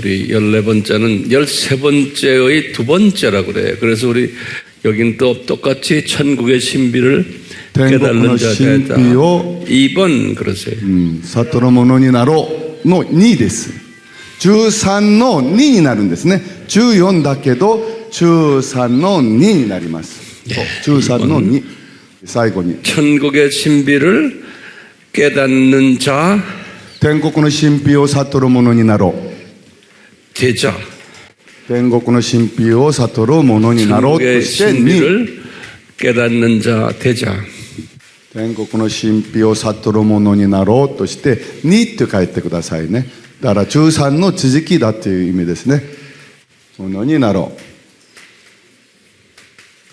우리 14번째는 13번째의 두 번째라고 그래요. 그래서 우리 여긴 또 똑같이 천국의 신비를 깨달는 자가 2번 그러세요. 悟るものになろうの2です。13の2になるんですね。14だけど13の2になります。13の2。最後に 천국의 신비를 깨닫는 자 天国の神秘を悟るものになろう。 되자 天国の神秘を悟るものになろうと 천국의 して2。 신비를 깨닫는 자 되자 天国の神秘を悟るものになろうとして2って書いてくださいね。だから13の続きだという意味ですね。ものになろう。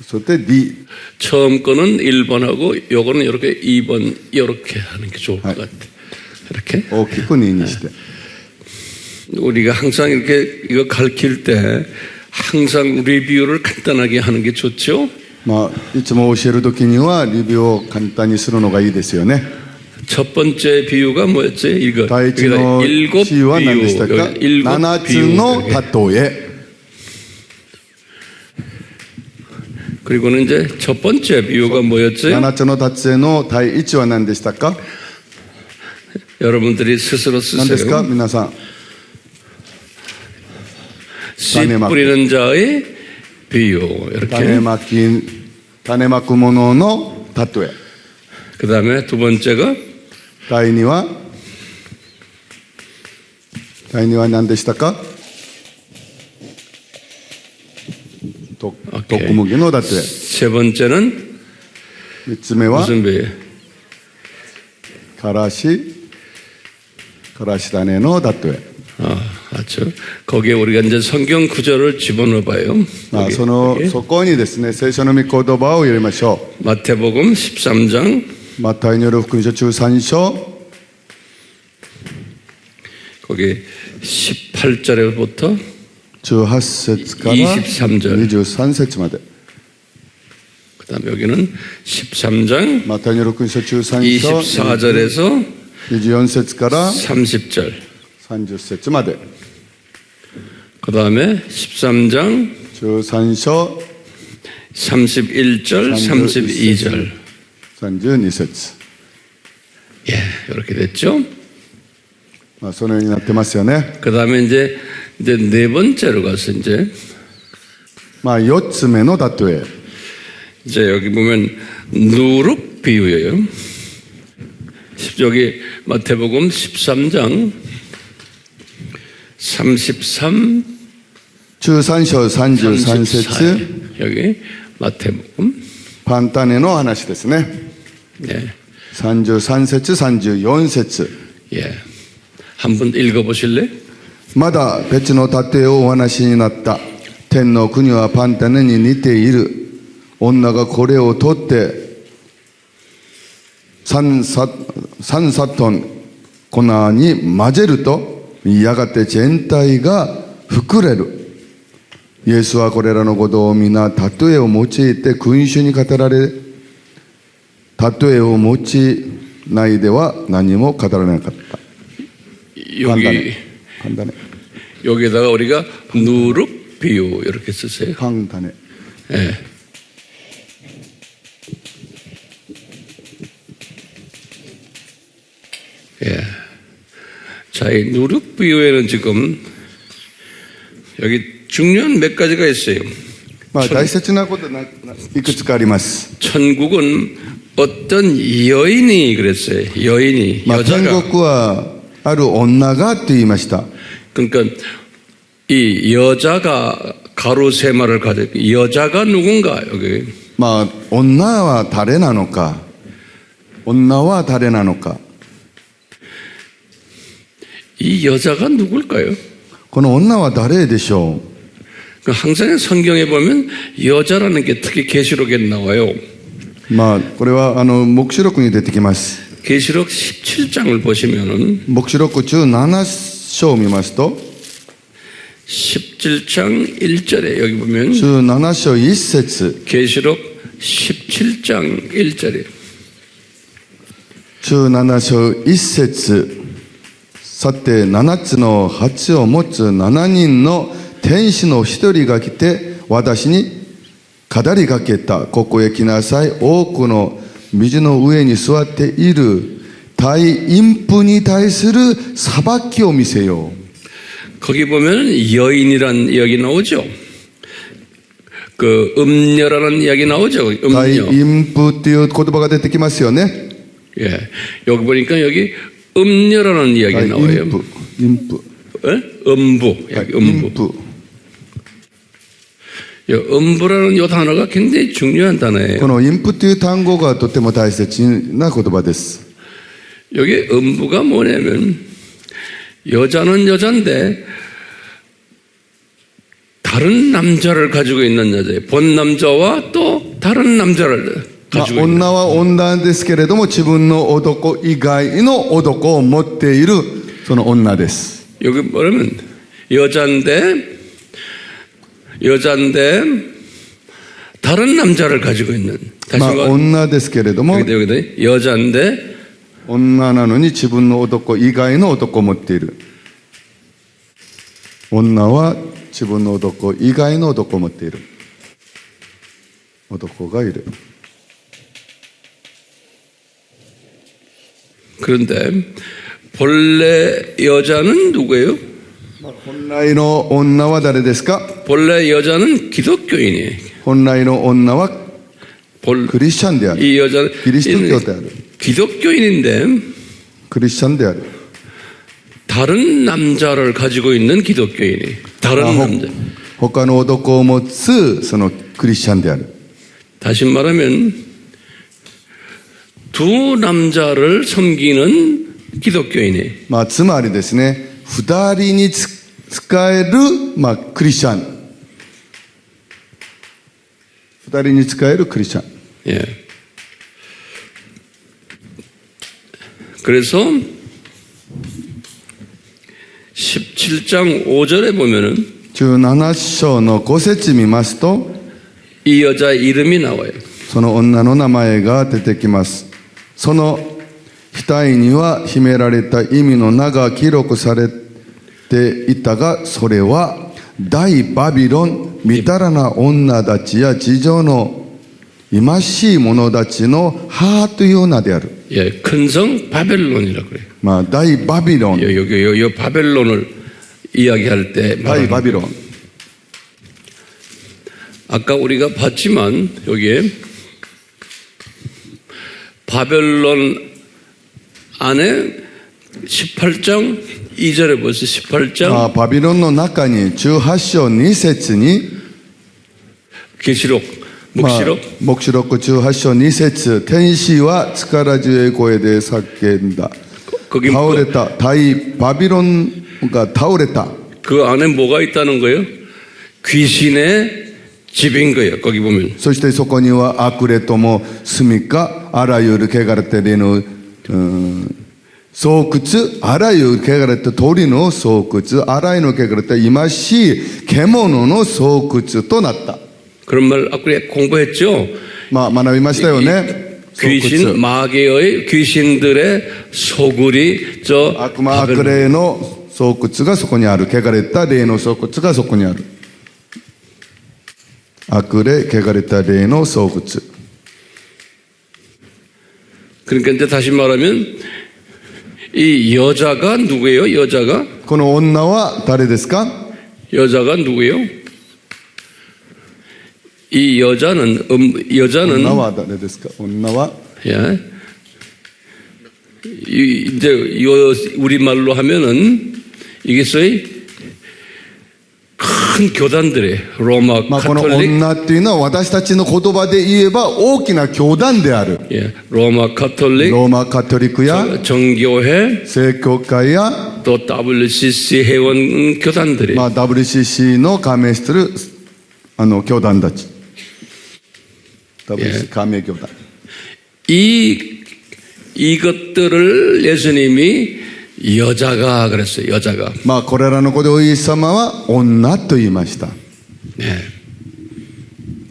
そして D 처음 거는 1번하고 요거는 이렇게 2번 이렇게 하는 게 좋을 것 같아. 이렇게 大きく2にして 우리가 항상 이렇게 이거 가르칠 때 항상 리뷰를 간단하게 하는 게 좋죠. まあいつも教えるときにはリビューを簡単にするのがいいですよね。 첫 번째 비유가 뭐였지? 이거 第一の 일곱 比喩は何でしたか？ 여기 일곱 7つ 비유 の 여기. 例え。 그리고는 이제 첫 번째 비유가 뭐였지? 7つの例えの第1は何でしたか？ 여러분들이 스스로 何ですか 쓰세요. 皆さん。 씨 뿌리는 자의 비유 種 이렇게. まくものの例え。 그 다음에 두 번째가 第2は何でしたか？と徳麦の例え。 세 번째는 3つ目は 무슨 비유? からし種の例え。 맞죠. 거기에 우리가 이제 성경 구절을 집어넣어 봐요. そこにですね、聖書の御言葉を入れましょう。 마태복음 13장 マタイによる福音書13章 거기 18절부터 18節から 23절 23節まで。 그다음에 여기는 13장 マタイによる福音書13章 24절에서 24節から 30절 30節まで。 그다음에 13장 13章 31절 32절 32節。 예, 이렇게 됐죠. そのようになってますよね。 그다음에 이제 네 번째로 가서 이제 4つ目の例え。 이제 여기 보면 누룩 비유예요. 여기 마태복음 13장 33 13章33節 여기 마태복음 パン種の話ですね。 예. 33節34節。 예. 한번 읽어 보실래? まだ別の例えをお話になった。天の国はパン種に似ている。女がこれを取って三砂糖粉に混ぜるとやがて全体が膨れる。イエスはこれらのことを皆例えを用いて君主に語られ、例えを用いないでは何も語らなかった。 여기다가 우리가 누룩 비유 이렇게 쓰세요. 판단에. 예. 예. 자, 이 누룩 비유에는 지금 여기 중요한 몇 가지가 있어요. 大切なこといくつかあります。 천국은 어떤 여인이 그랬어요. 여인이 天 여자가. 国はある女がと言いました。 그러니까 이 여자가 가로세마를 가졌고 여자가 누군가 여기. 女は誰なのか。女は誰なのか。 이 여자가 누굴까요? この女は誰でしょう。 항상 성경에 보면 여자라는 게 특히 계시록에 나와요. これは黙示録に出てきます。 계시록 17장을 보시면은 黙示録中7章を見ますと 17장 1절에 여기 보면 17章1節 계시록 17장 1절에 17章1節さて7つの鉢を持つ7人の天使の一人が来て私に語りかけた。ここへ来なさい。多くの水の上に座っている大陰婦に対する裁きを見せよう。 거기 보면 여인이란 이야기 나오죠. 그 음녀라는 이야기 나오죠. 大 음녀. 陰婦っていう言葉が出てきますよね。 예. 여기 보니까 여기 음녀라는 이야기 大 나와요. 陰婦、陰婦、 예? 음부. 大 여기 陰 음부. 婦。 이 음부라는 이 단어가 굉장히 중요한 단어예요. この陰婦という単語がとても大切な言葉です。 여기 음부가 뭐냐면 여자는 여잔데 다른 남자를 가지고 있는 여자예요. 본 남자와 또 다른 남자를 まあ 가지고 있는. 女は女ですけれども自分の男以外の男を持っているその女です。 여기 뭐냐면 여잔데 다른 남자를 가지고 있는. 다시 まあ 말해 女ですけれども 여기다 여잔데 女なのに自分の男以外の男を持っている。女は自分の男以外の男を持っている。男がいる。 그런데 본래 여자는 누구예요? 本来の女は誰ですか？ 본래 여자는 기독교인이에요. 本来の女は 본, クリスチャンである。 이 여자는 キリスト教である。 기독교인인데 クリスチャンである。 다른 남자를 가지고 있는 기독교인이 다른 ほ 남자. 他の男を持つそのクリスチャンである。 다시 말하면 두 남자를 섬기는 기독교인이 まあつまりですね、二人に使えるまあクリスチャン。二人に使えるクリスチャン。 예. 그래서 17장 5절에 보면은 17章の5節見ますと、 이 여자 이름이 나와요. その女の名前が出てきます。その額には秘められた意味の名が記録されていたが、それは大バビロン、みだらな女たちや地上の忌しい者たちの母という名である。 예, 큰 성 바벨론이라고 그래요. まあ大バビロン、 여기 바벨론을 이야기할 때 大バビロン。 아까 우리가 봤지만 여기에 바벨론 안에 18장 2절에 보세요. 18장 バビロンの中に18章2節に 계시록 まあ 묵시록 黙示録18章2節、天使は力強い声で叫んだ。 거기 倒れた大バビロンが倒れた。 그 안에 뭐가 있다는 거예요? 귀신의 집인 거예요. 거기 보면 そしてそこには悪霊とも住みか、あらゆる汚れた霊の巣窟、あらゆる汚れた鳥の巣窟、あらゆる汚れた忌しい獣の巣窟となった。 그런 말 아까 공부했죠. まあ学びましたよね。巣窟 귀신 마귀의 귀신들의 소굴이 저 悪魔悪霊の巣窟がそこにある。汚れた霊の巣窟がそこにある。悪霊、汚れた霊の巣窟。 그러니까 이제 다시 말하면 이 여자가 누구예요? 여자가 この女は誰ですか？ 여자가 누구예요? 이 여자는 女は誰ですか？女は 예. 이제 우리 말로 하면은 이게 소위 큰 교단들이에요. 로마 まあこの 카톨릭, 女っていうのは私たちの言葉で言えば大きな教団である。 예, 로마 카톨릭, ローマカトリックや 정교회, 正教会や、 또 WCC 회원 교단들이. まあ WCC の加盟する教団たち。WCC 加盟教団。 이것들을 예수님이 여자가 그랬어요. 여자가. まあこれらのことをイエス様は女と言いました。 네.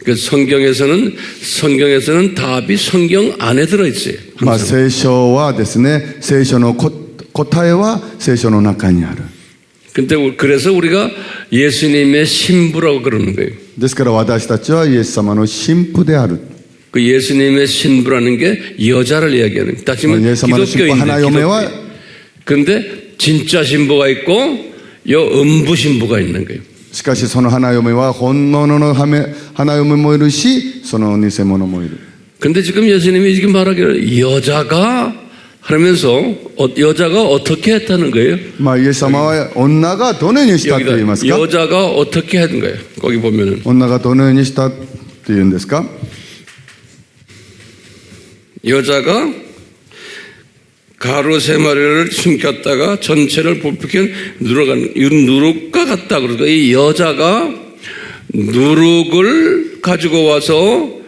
그 성경에서는 답이 성경 안에 들어 있어요. まあ聖書はですね、聖書の答答えは聖書の中にある。 근데 그래서 우리가 예수님의 신부라고 그러는 거예요. ですから私たちはイエス様の神父である。 그 예수님의 신부라는 게 여자를 이야기하는 거예요. 따지면 예수님의 신부 기독교인들. 하나요메와 그런데 진짜 신부가 있고 요 음부 신부가 있는 거예요. しかしその花嫁は本物の花嫁もいるし、その偽物もいる。 근데 지금 예수님이 지금 말하기를 여자가 하면서 여자가 어떻게 했다는 거예요? まあイエス様は女がどのようにしたと言いますか？ 여자가 어떻게 했는 거예요? 거기 보면은 女がどのようにしたと言うんですか？ 여자가 가루 3마리를 숨겼다가 전체를 부풀겨 누룩과 같다. 그러니까 이 여자가 누룩을 가지고 와서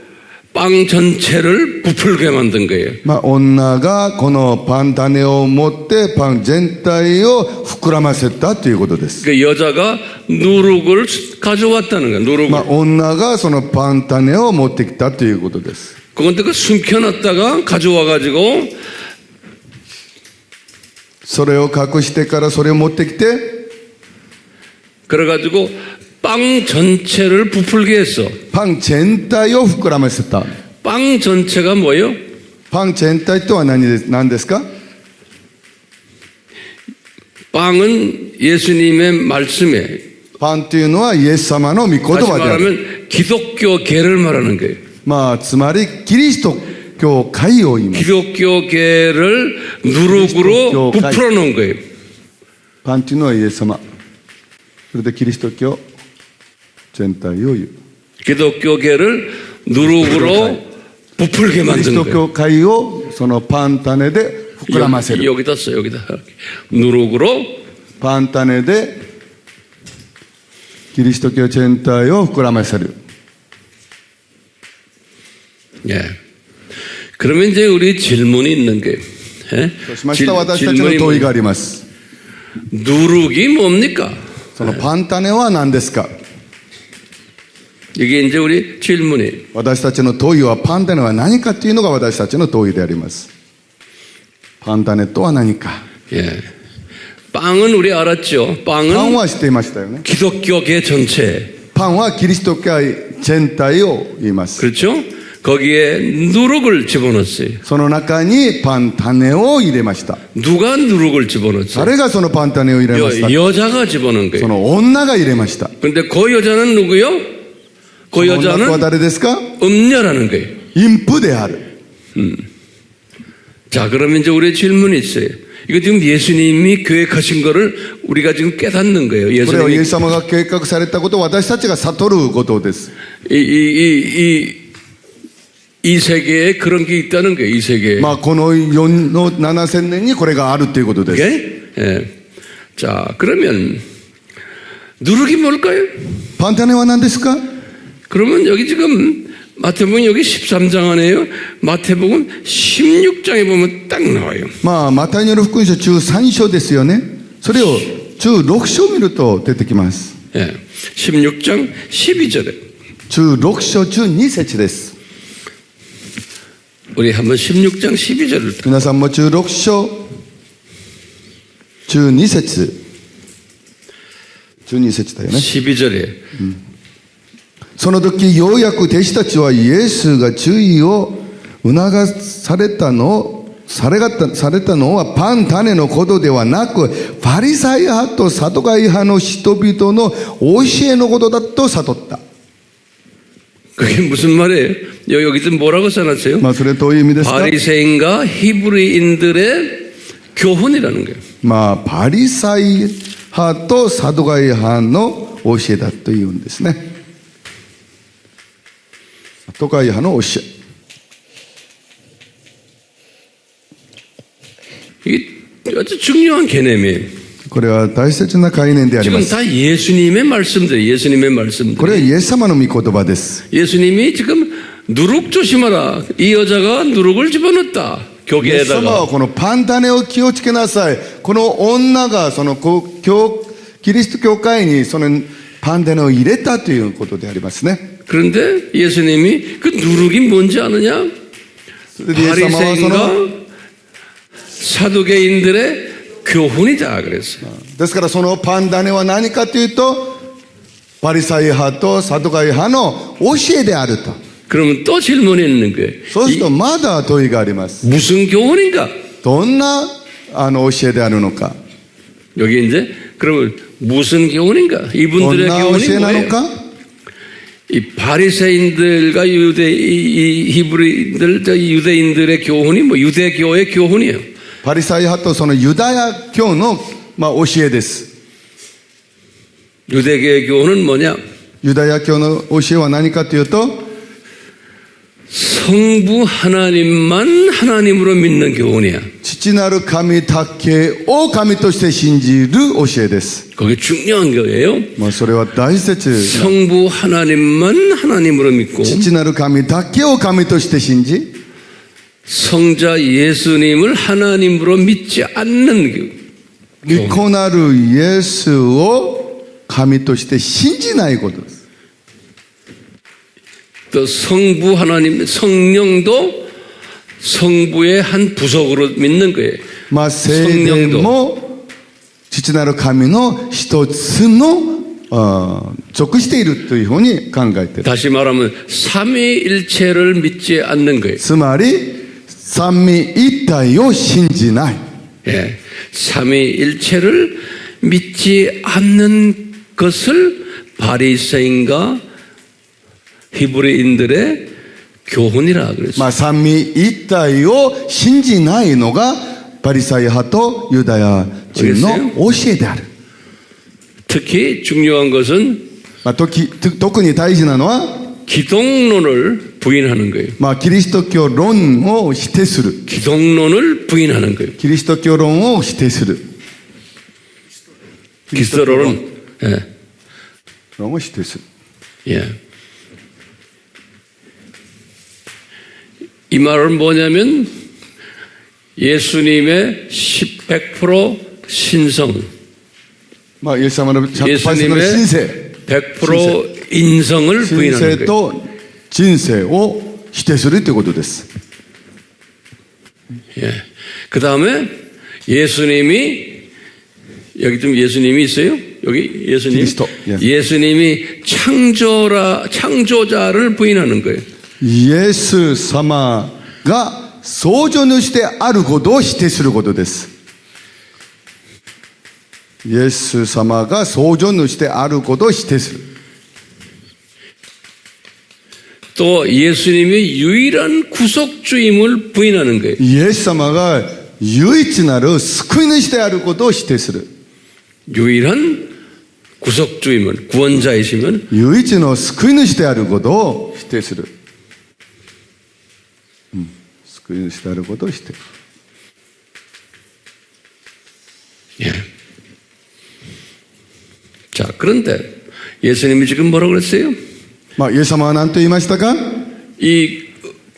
빵 전체를 부풀게 만든 거예요. まあ女がこのパン種を持ってパン全体を膨らませたということです。 그 여자가 누룩을 가져왔다는 거예요. 누룩을. まあ女がそのパン種を持ってきたということです。 그건데 그 숨겨놨다가 가져와 가지고 それを隠してからそれを持ってきて 그래 가지고 빵 전체를 부풀게 했어. パン全体を膨らませた。 빵 전체가 뭐예요? パン全体とは何ですか？ 빵은 예수님의 말씀에 パンというのはイエス様の御言 다시 葉である。 말하면 기독교계를 말하는 거예요. まあつまりキリスト教会を言います。 기독교계를 누룩으로 기독교계. 부풀어 놓은 거예요. パンというのはイエス様。それでキリスト教全体を言う。 기독교계를 누룩으로 부풀게 キリス 만든 ト 거예요. 教会をそのパン種で膨らませる。 여기다 써 여기다 누룩으로 パン種でキリスト教全体を膨らませる。 예. 그러면 이제 우리 질문이 있는 게 そうしました私たちの問いがあります。 누룩이 뭡니까? そのパン種は何ですか？ 이게 이제 우리 질문이 私たちの問いはパン種は何かというのが私たちの問いであります。パン種とは何か？ 예. 빵은 우리 알았죠. パン 빵은 は知っていましたよね。 기독교계 전체. パンはキリスト教会全体を言います。 그렇죠? 거기에 누룩을 집어넣었어요. その中にパン種を入れました。 누가 누룩을 집어넣었어요? 誰がそのパン種を入れました？ 여자가 집어넣은 そ 거예요. の女が入れました。 근데 그 여자는 누구요? 그 女とは 여자는 誰ですか？ 음녀라는 거예요. 淫婦である。 자, 그러면 이제 우리의 질문이 있어요. 이거 지금 예수님이 계획하신 거를 우리가 지금 깨닫는 거예요. これはイエ 예수님이 ス様が計画されたことを私たちが悟ることです。 이 세계에 그런 게 있다는 거예요. 이 세계에. まあこの4の7000年にこれがあるということです。 예? 예. 자, 그러면 누룩이 뭘까요? パン種は何ですか？ 그러면 여기 지금 마태복음 여기 13장 안에요. 마태복음 16장에 보면 딱 나와요. まあマタイによる福音書13章ですよね。それを16章見ると出てきます。 예. 16장 12절에 16章12節です。 우리 한번 16장 12절을 皆さんも16章12節12節だよね。 12절에 その時ようやく弟子たちはイエスが注意を促されたのはパン種のことではなくパリサイ派とサドカイ派の人々の教えのことだと悟った。 그게 무슨 말이에요? 여기서 뭐라고 써놨어요? まあそれどういう意味ですか？ 바리새인과 히브리인들의 교훈이라는 거예요. まあパリサイ派とサドカイ派の教えだというんですね。サドカイ派の教え。 이게 아주 중요한 개념이에요. これは大切な概念でありま 지금 す。 다 예수님의 말씀들, 예수님의 これは 말씀들. イエス様の御言葉です。 예수님이 지금 누룩 조심하라. 이 여자가 누룩을 집어넣었다. イエス様 교계에다가. はこのパン種を気をつけなさい。この女がそのキリスト教会にそのパン種を入れたということでありますね。 그런데 예수님이 그 누룩이 뭔지 아느냐? それでイエス様はその 바리새인과 사두개인들의 교훈이다 그랬어요. ですからそのパン種は何かというと、パリサイ派とサドカイ派の教えであると。 그러면 또 질문이 있는 거예요. そうするとまだ問いがあります。 무슨 교훈인가? どんな教えであるのか。 여기 이제 그러면 무슨 교훈인가? どん 이분들의 な教 교훈이 えなの 뭐예요? か。 이 바리새인들과 히브리인들, 유대인들의 교훈이 뭐 유대교의 교훈이에요. パリサイ派とそのユダヤ教の、教えです。 유대교의 교훈은 뭐냐? ユダヤ教の教えは何かというと、 성부 하나님만 하나님으로 믿는 교훈이야. 父なる神だけを神として信じる教えです。 그게 중요한 거예요. それは大切。 성부 하나님만 하나님으로 믿고 父なる神だけを神として信じ、 성자 예수님을 하나님으로 믿지 않는 御子なるイエスを神として信じないことです。 또 성부 하나님, 성령도 성부의 한 부속으로 믿는 거예요. 聖霊も父なる神の一つの属しているというふうに考えている。 다시 말하면 삼위일체를 믿지 않는 거예요. つまり三位一体を信じない。 예, 삼위일체를 믿지 않는 것을 바리새인과 히브리인들의 교훈이라 그랬어요. 三位一体を信じないのがパリサイ派とユダヤ人の教えである。 특히 중요한 것은 特に大事なのは 기독론을 부인하는 거예요. キリスト教論を否定する。 기독론을 부인하는 거예요. キリスト教論を否定する。 기독론은 예. 論を否定する。 예. 이 말은 뭐냐면 예수님의 100% 신성, イエス様の 100% の神聖、 100% 인성을 神 부인하는 聖 거예요. と人生を否定するということです。 예. 그 다음에 예수님이 여기 좀 예수님이 있어요? 여기 예수님. 그리스도, 예. 예수님이 창조자를 부인하는 거예요. イエス様が創造主であることを否定することです。イエス様が創造主であることを否定する。 또 예수님이 유일한 구속주임을 부인하는 거예요. イエス様が唯一なる救い主であることを否定する。 유일한 구속주임은 구원자이시면 唯一の救い主であることを否定する。救い主であることを否定。 예. 자, 그런데 예수님이 지금 뭐라고 그랬어요? イエス様は何と言いましたか？ 이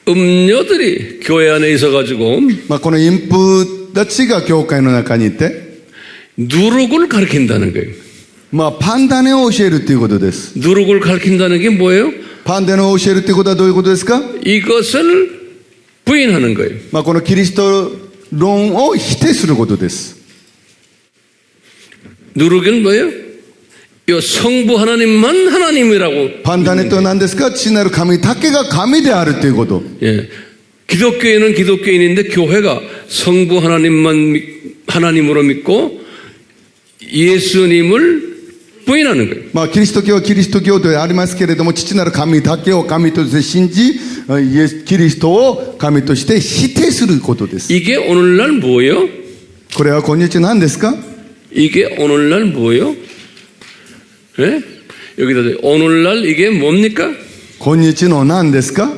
음녀들이 교회 안에 있어가지고 この淫婦たちが教会の中にいて 누룩을 가르친다는 거예요. パン種を教えるということです。 누룩을 가르친다는 게 뭐예요? パン種を教えるということはどういうことですか？ 이것을 부인하는 거예요. このキリスト論を否定することです。 누룩은 뭐예요? 이 성부 하나님만 하나님이라고. パン種とは何ですか？父なる神だけが神であるということ。 예. 기독교인은 기독교인인데 교회가 성부 하나님만 하나님으로 믿고 예수님을 부인하는 거예요. キリスト教はキリスト教でありますけれども、父なる神だけを神として信じ、キリストを神として否定することです。 이게 오늘날 뭐예요? これは今日何ですか？ 이게 오늘날 뭐예요? 예? 여기다 오늘날 이게 뭡니까? 今日の何ですか？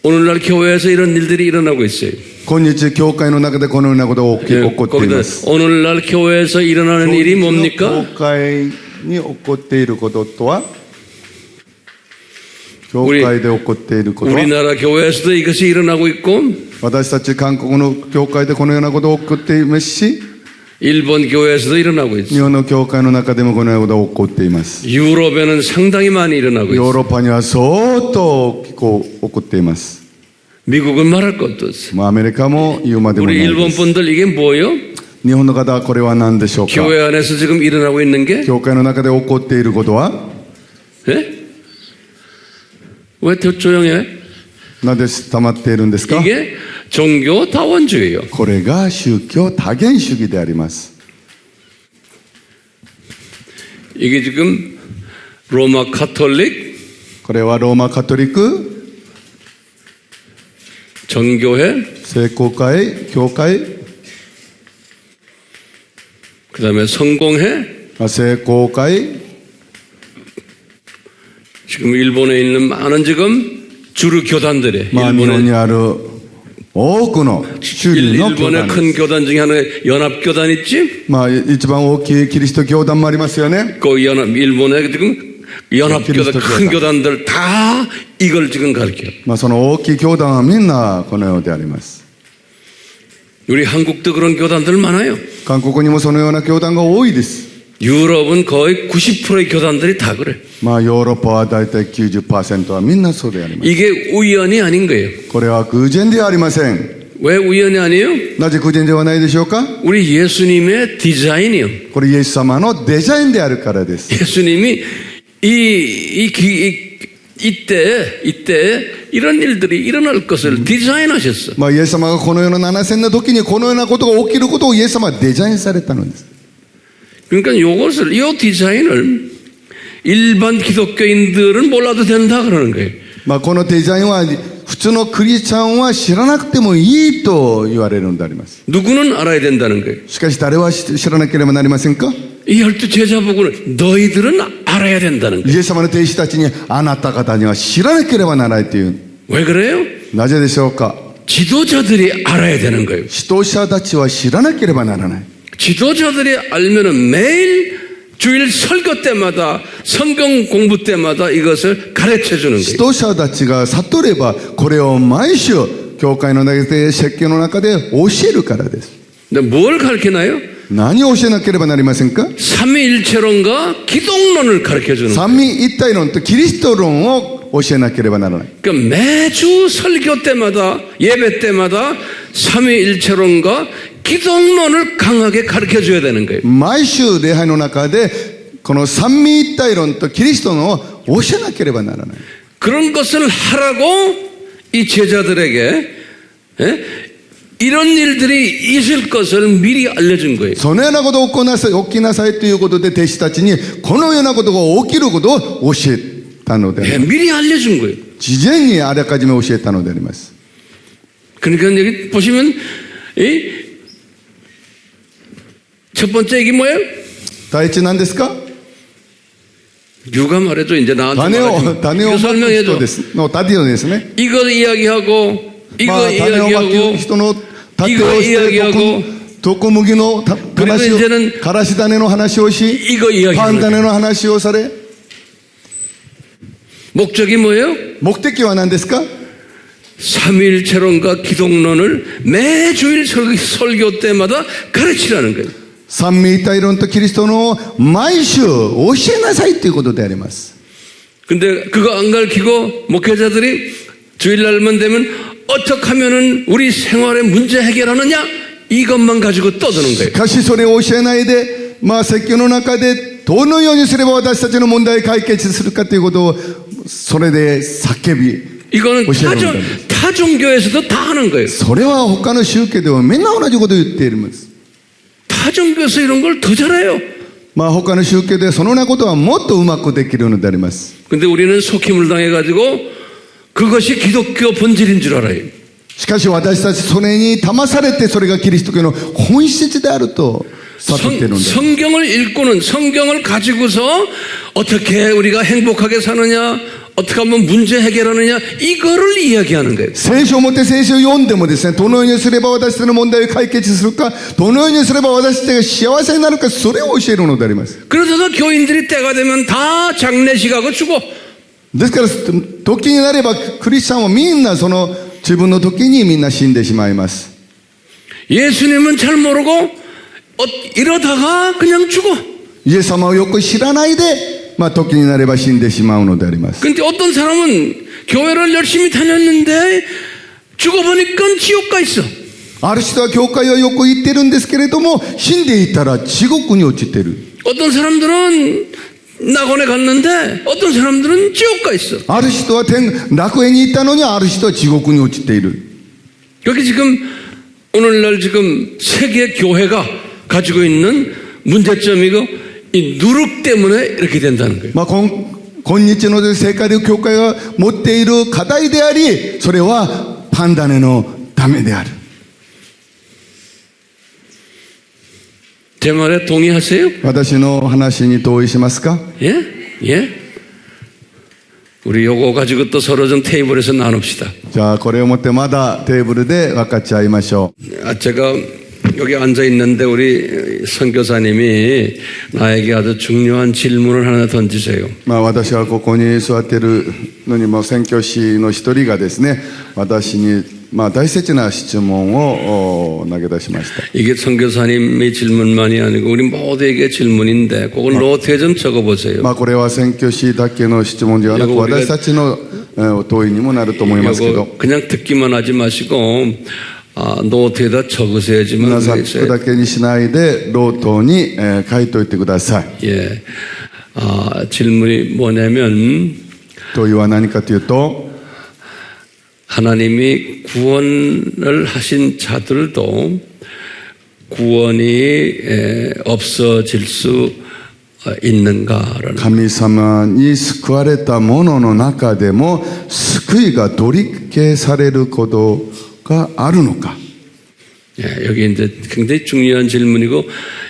오늘날 교회에서 이런 일들이 일어나고 있어요. 今日教会の中でこのようなことが起こっています。 오늘날 교회에서 일어나는 일이 뭡니까? 教会に起こっていることとは、教会で起こっていることは、 우리나라 교회에서도 이것이 일어나고 있고 私たち韓国の教会でこのようなことが起こっていますし、 일본 교회에서도 일어나고 日 있어요. 本の教会の中でもこのようなことが起こっています。 유럽에는 상당히 많이 일어나고 ヨー 있어요. ロッパには相当起こっています。 미국은 말할 것도 없어요. アメリカも言うまでもない 우리 で 일본 す。 분들 이게 뭐예요? 日本の方はこれは何でしょうか。 교회 안에서 지금 일어나고 있는 게 教会の中で起こっていることは 예? 왜 더 조용해? なぜ溜まっているんですか。 이게 종교 다원주의예요. これが宗教多元主義であります。 이게 지금 로마 카톨릭 これはローマカトリック 정교회 聖公会教会 그다음에 성공회 聖公会 지금 일본에 있는 많은 지금 주류 교단들이 日本にある多くの主流の教 일본의 団 큰 교단 중에 하나가 연합교단 있지? 一番大きいキリスト教団もありますよね。 그 연합 일본의 지금 연합교단 큰 교단들 다 이걸 지금 가르쳐요. その大きい教団はみんなこのようであります。 우리 한국도 그런 교단들 많아요. 韓国にもそのような教団が多いです。 유럽은 거의 90%의 교단들이 다 그래. ヨーロッパは大体 90% はみんなそうであります。 이게 우연이 아닌 거예요. これは偶然ではありません。 왜 우연이 아니에요? なぜ偶然ではないでしょうか。 우리 예수님의 디자인이요. これイエス様のデザインであるからです。 예수님이 이때 이런 일들이 일어날 것을 디자인하셨어. イエス様がこの世の7000の時にこのようなことが起きることをイエス様はデザインされたのです。 그러니까 이 디자인을 일반 기독교인들은 몰라도 된다 그러는 거예요. このデザインは普通のクリスチャンは知らなくてもいいと言われるのであります。 누구는 알아야 된다는 거예요. しかし誰は知らなければなりませんか。 이 12제자 보고 너희들은 알아야 된다는 거예요. イエス様の弟子たちにあなた方には知らなければならないという。 왜 그래요? なぜでしょうか。 지도자들이 알아야 되는 거예요. 指導者たちは知らなければならない。 지도자들이 알면은 매일 주일 설교 때마다 성경 공부 때마다 이것을 가르쳐 주는 指 거예요. 導者たちが悟ればこれを毎週教会の中で説教の中で教えるからです。 근데 뭘 가르치나요? 何を教えなければなりませんか。 삼위일체론과 기독론을 가르쳐 주는 거예요. 三位一体論とキリスト論を教えなければならない。 그러니까 매주 설교 때마다 예배 때마다 삼위일체론과 기독론을 강하게 가르쳐 줘야 되는 거예요. 毎週礼拝の中でこの三位一体論とキリスト論を教えなければならない。 그런 것을 하라고 이 제자들에게 이런 일들이 있을 것을 미리 알려준 거예요. そのようなことを起きなさいということで弟子たちにこのようなことが起きることを教えたのであります。 미리 알려준 거예요. 事前にあらかじめ教えたのであります。 그러니까 여기 보시면 첫 번째 이게 뭐예요? 第一何ですか。 누가 말해줘 이제 나한테 種 말해줘. を 이거 まく人 설명해줘. ですの種をですね。 이거 이야기하고 이거 種をまく 이야기하고 人の種 이거 をして 이야기하고 毒麦の話 그리고 を 이제는 からし種の話をし 이거 パン 이야기하는 種 거예요. の話をされ 목적이 뭐예요? 目的は何ですか。 삼위일체론과 기독론을 매주일 설교 때마다 가르치라는 거예요. 三位一体論とキリストの毎週教えなさいということであります。 근데 그거 안 가르치고 목회자들이 주일날만 되면 어떻게 하면은 우리 생활의 문제 해결하느냐 이것만 가지고 떠드는 거예요. しかしそれを教えないで、説教の中でどのようにすれば私たちの問題を解決するかということをそれで叫び 이거는 教えるんです。 타 종교에서도 다 하는 거예요. それは他の宗教ではみんな同じことを言っているんです。 타 종교에서 이런 걸 더 잘해요. 他の宗教でそのようなことはもっとうまくできるのであります。 근데 우리는 속임을 당해가지고 그것이 기독교 본질인 줄 알아요. しかし私たちそれに騙されてそれがキリスト教の本質であると悟っているのです。 성경을 읽고는 성경을 가지고서 어떻게 우리가 행복하게 사느냐 어떻게 하면 문제 해결하느냐 이거를 이야기하는 거예요. 聖書を持って聖書を読んでもですね、どのようにすれば私たちの問題を解決するか、どのようにすれば私たちが幸せになるか、それを教えるのであります。 그러다가 교인들이 때가 되면 다 장례식하고 죽어. ですから時になればクリスチャンはみんなその自分の時にみんな死んでしまいます。 예수님은 잘 모르고 이러다가 그냥 죽어. イエス様をよく知らないで、時になれば死んでしまうのであります。 근데 어떤 사람은 교회를 열심히 다녔는데 죽어보니까 지옥 가 있어. ある人は教会はよく行ってるんですけれども、死んでいたら地獄に落ちてる。 어떤 사람들은 낙원에 갔는데 어떤 사람들은 지옥 가 있어. ある人は楽園に行ったのに、ある人は地獄に落ちている。 여기 지금 오늘날 지금 세계 교회가 가지고 있는 문제점이고 이 누룩 때문에 이렇게 된다는 거예요. 今日の世界で教会が持っている課題であり、それはパンダネのためである。 제 말에 동의하세요? 私の話に同意しますか？ 예? 예? 우리 요거 가지고 또 서로 좀 테이블에서 나눕시다. じゃあこれをもってまだテーブルで分かち合いましょう。 제가 여기 앉아 있는데 우리 선교사님이 나에게 아주 중요한 질문을 하나 던지세요. 私はここに座っているのにも宣教師の一人がですね、私に大切な質問を投げ出しました。 이게 선교사님의 질문만이 아니고 우리 모두에게 질문인데 그걸 노트에 좀 적어보세요. これは宣教師だけの質問ではなく、私たちの問いにもなると思いますけど、 그냥 듣기만 하지 마시고 노트에다 적으셔야지만 皆さん聞くだけにしないでノートに書いておいてください。 예. 질문이 뭐냐면 問いは何かというと、 하나님이 구원을 하신 자들도 구원이 없어질 수 있는가라는. 神様に救われた者の中でも救いが取り消されることがあるのか。 예, 여기 이제 굉장히 중요한 질문이고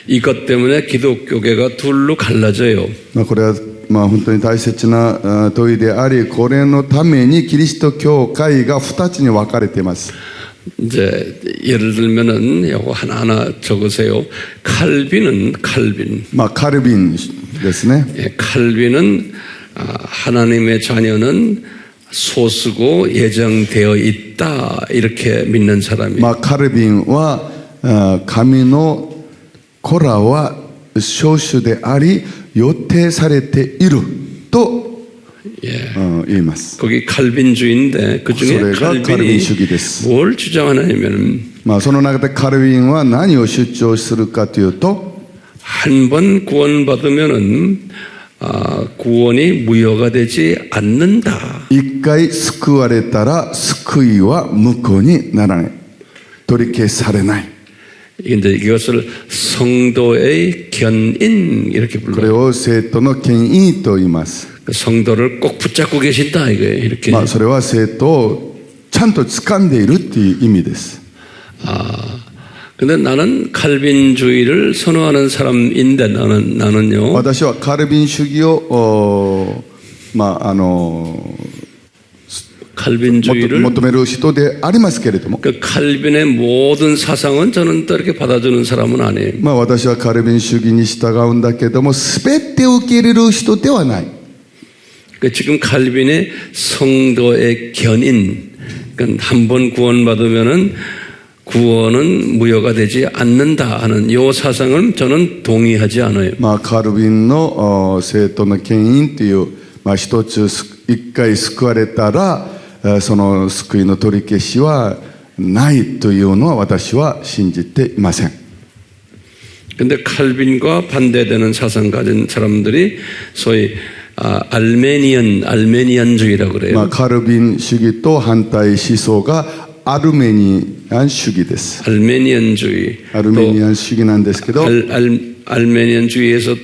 이것 때문에 기독교계가 둘로 갈라져요. これは本当に大切な問いであり、これのためにキリスト教会が2つに分かれています。 이제 예를 들면은 이거 하나하나 적으세요. 칼빈은 칼빈. カルビンですね。 예, 칼빈은 하나님의 자녀는 소수고 예정되어 있다 이렇게 믿는 사람이에요. カルビンは神の子らは少数であり予定されていると 言います。 거기 칼빈주의인데 그 중에 칼빈이 뭘 주장하냐면 その中でカルビンは何を主張するかというと、 한 번 구원받으면은 구원이 무효가 되지 않는다. 一回救われたら救いは無効にならない。取り消されない。 이제 이것을 성도의 견인 이렇게 これ 불러요. を生徒の権威と言います。 성도를 꼭 붙잡고 계신다 이거예요. 이렇게. それは生徒をちゃんと掴んでいるっていう意味です。 근데 나는 칼빈주의를 선호하는 사람인데 나는요. 私はカルビン主義を칼빈주의를 求める人でありますけれども、 그 칼빈의 모든 사상은 저는 또 이렇게 받아주는 사람은 아니에요. 私はカルビン主義に従うんだけども、全てを受け入れる人ではない。 지금 칼빈의 성도의 견인, 그러니까 한 번 구원받으면은 구원은 무효가 되지 않는다 하는 이 사상은 저는 동의하지 않아요. カルビンの生徒の権威という、一つ一回救われたらその救いの取り消しはないというのは私は信じていません。 근데 칼빈과 반대되는 사상 가진 사람들이 소위 알메니안주의라고 그래요. カルビン主義と反対思想がアルメニアン主義です。 알메니안주의. アルメニアン主義なんですけど、 알메니안주의에서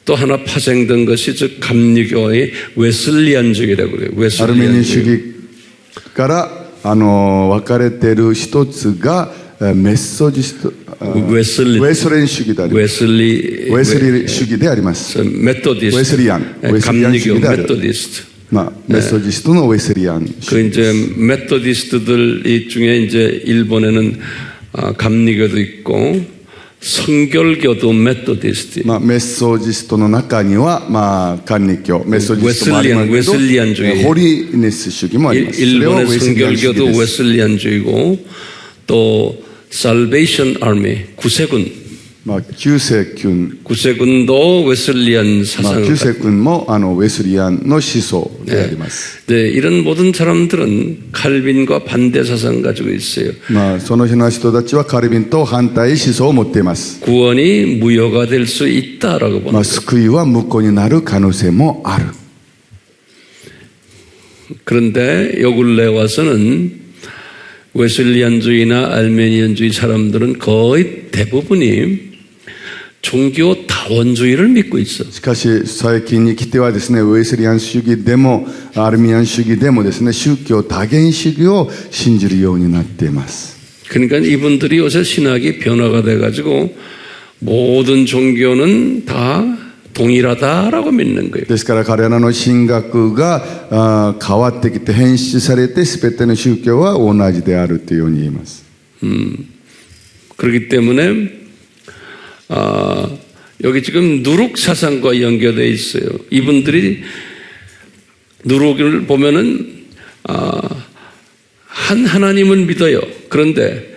또 하나 파생된 것이 즉 감리교의 웨슬리안주의라고 그래요. アルメニアン主義から分かれている一つがメソジスト、ウェスレン主義であります。ウェスリ主義であります。메토디스트. ウェスリアン主義である。 메토디스트. メソジストのウェスリアン主義です。 그 이제 메토디스트들 중에 이제 일본에는 감리교도 있고 성결교도 메토디스트. メソジストの中には管理教、メソジストもありますけど、 웨슬리안주의. ホリネス主義もあります。 일본의 성결교도 웨슬리안주의고 또 살베이션 아미 구세군. まあ、旧世君、 구세군도 웨슬리안 まあ、 사상을 旧世君もウェスリアンの思想であります。 네, 이런 모든 사람들은 칼빈과 반대 사상 가지고 있어요. まあ、その日の人たちはカルビンと反対思想を持っています。 구원이 무효가 될 수 있다라고 보는 まあ、 거예요. 救いは無効になる可能性もある。 그런데 요 근래 와서는 웨슬리안주의나 알메니안주의 사람들은 거의 대부분이 종교 다원주의를 믿고 있어. しかし最近に来てはですね、ウェスリアン主義でもアルミアン主義でもですね、宗教多元主義を信じるようになっています。 그러니까 이분들이 요새 신학이 변화가 돼가지고 모든 종교는 다 동일하다라고 믿는 거예요. ですから彼らの神学が変わってきて変質されて全ての宗教は同じであるというように言います。 그렇기 때문에 여기 지금 누룩 사상과 연결되어 있어요. 이분들이 누룩을 보면은 한 하나님을 믿어요. 그런데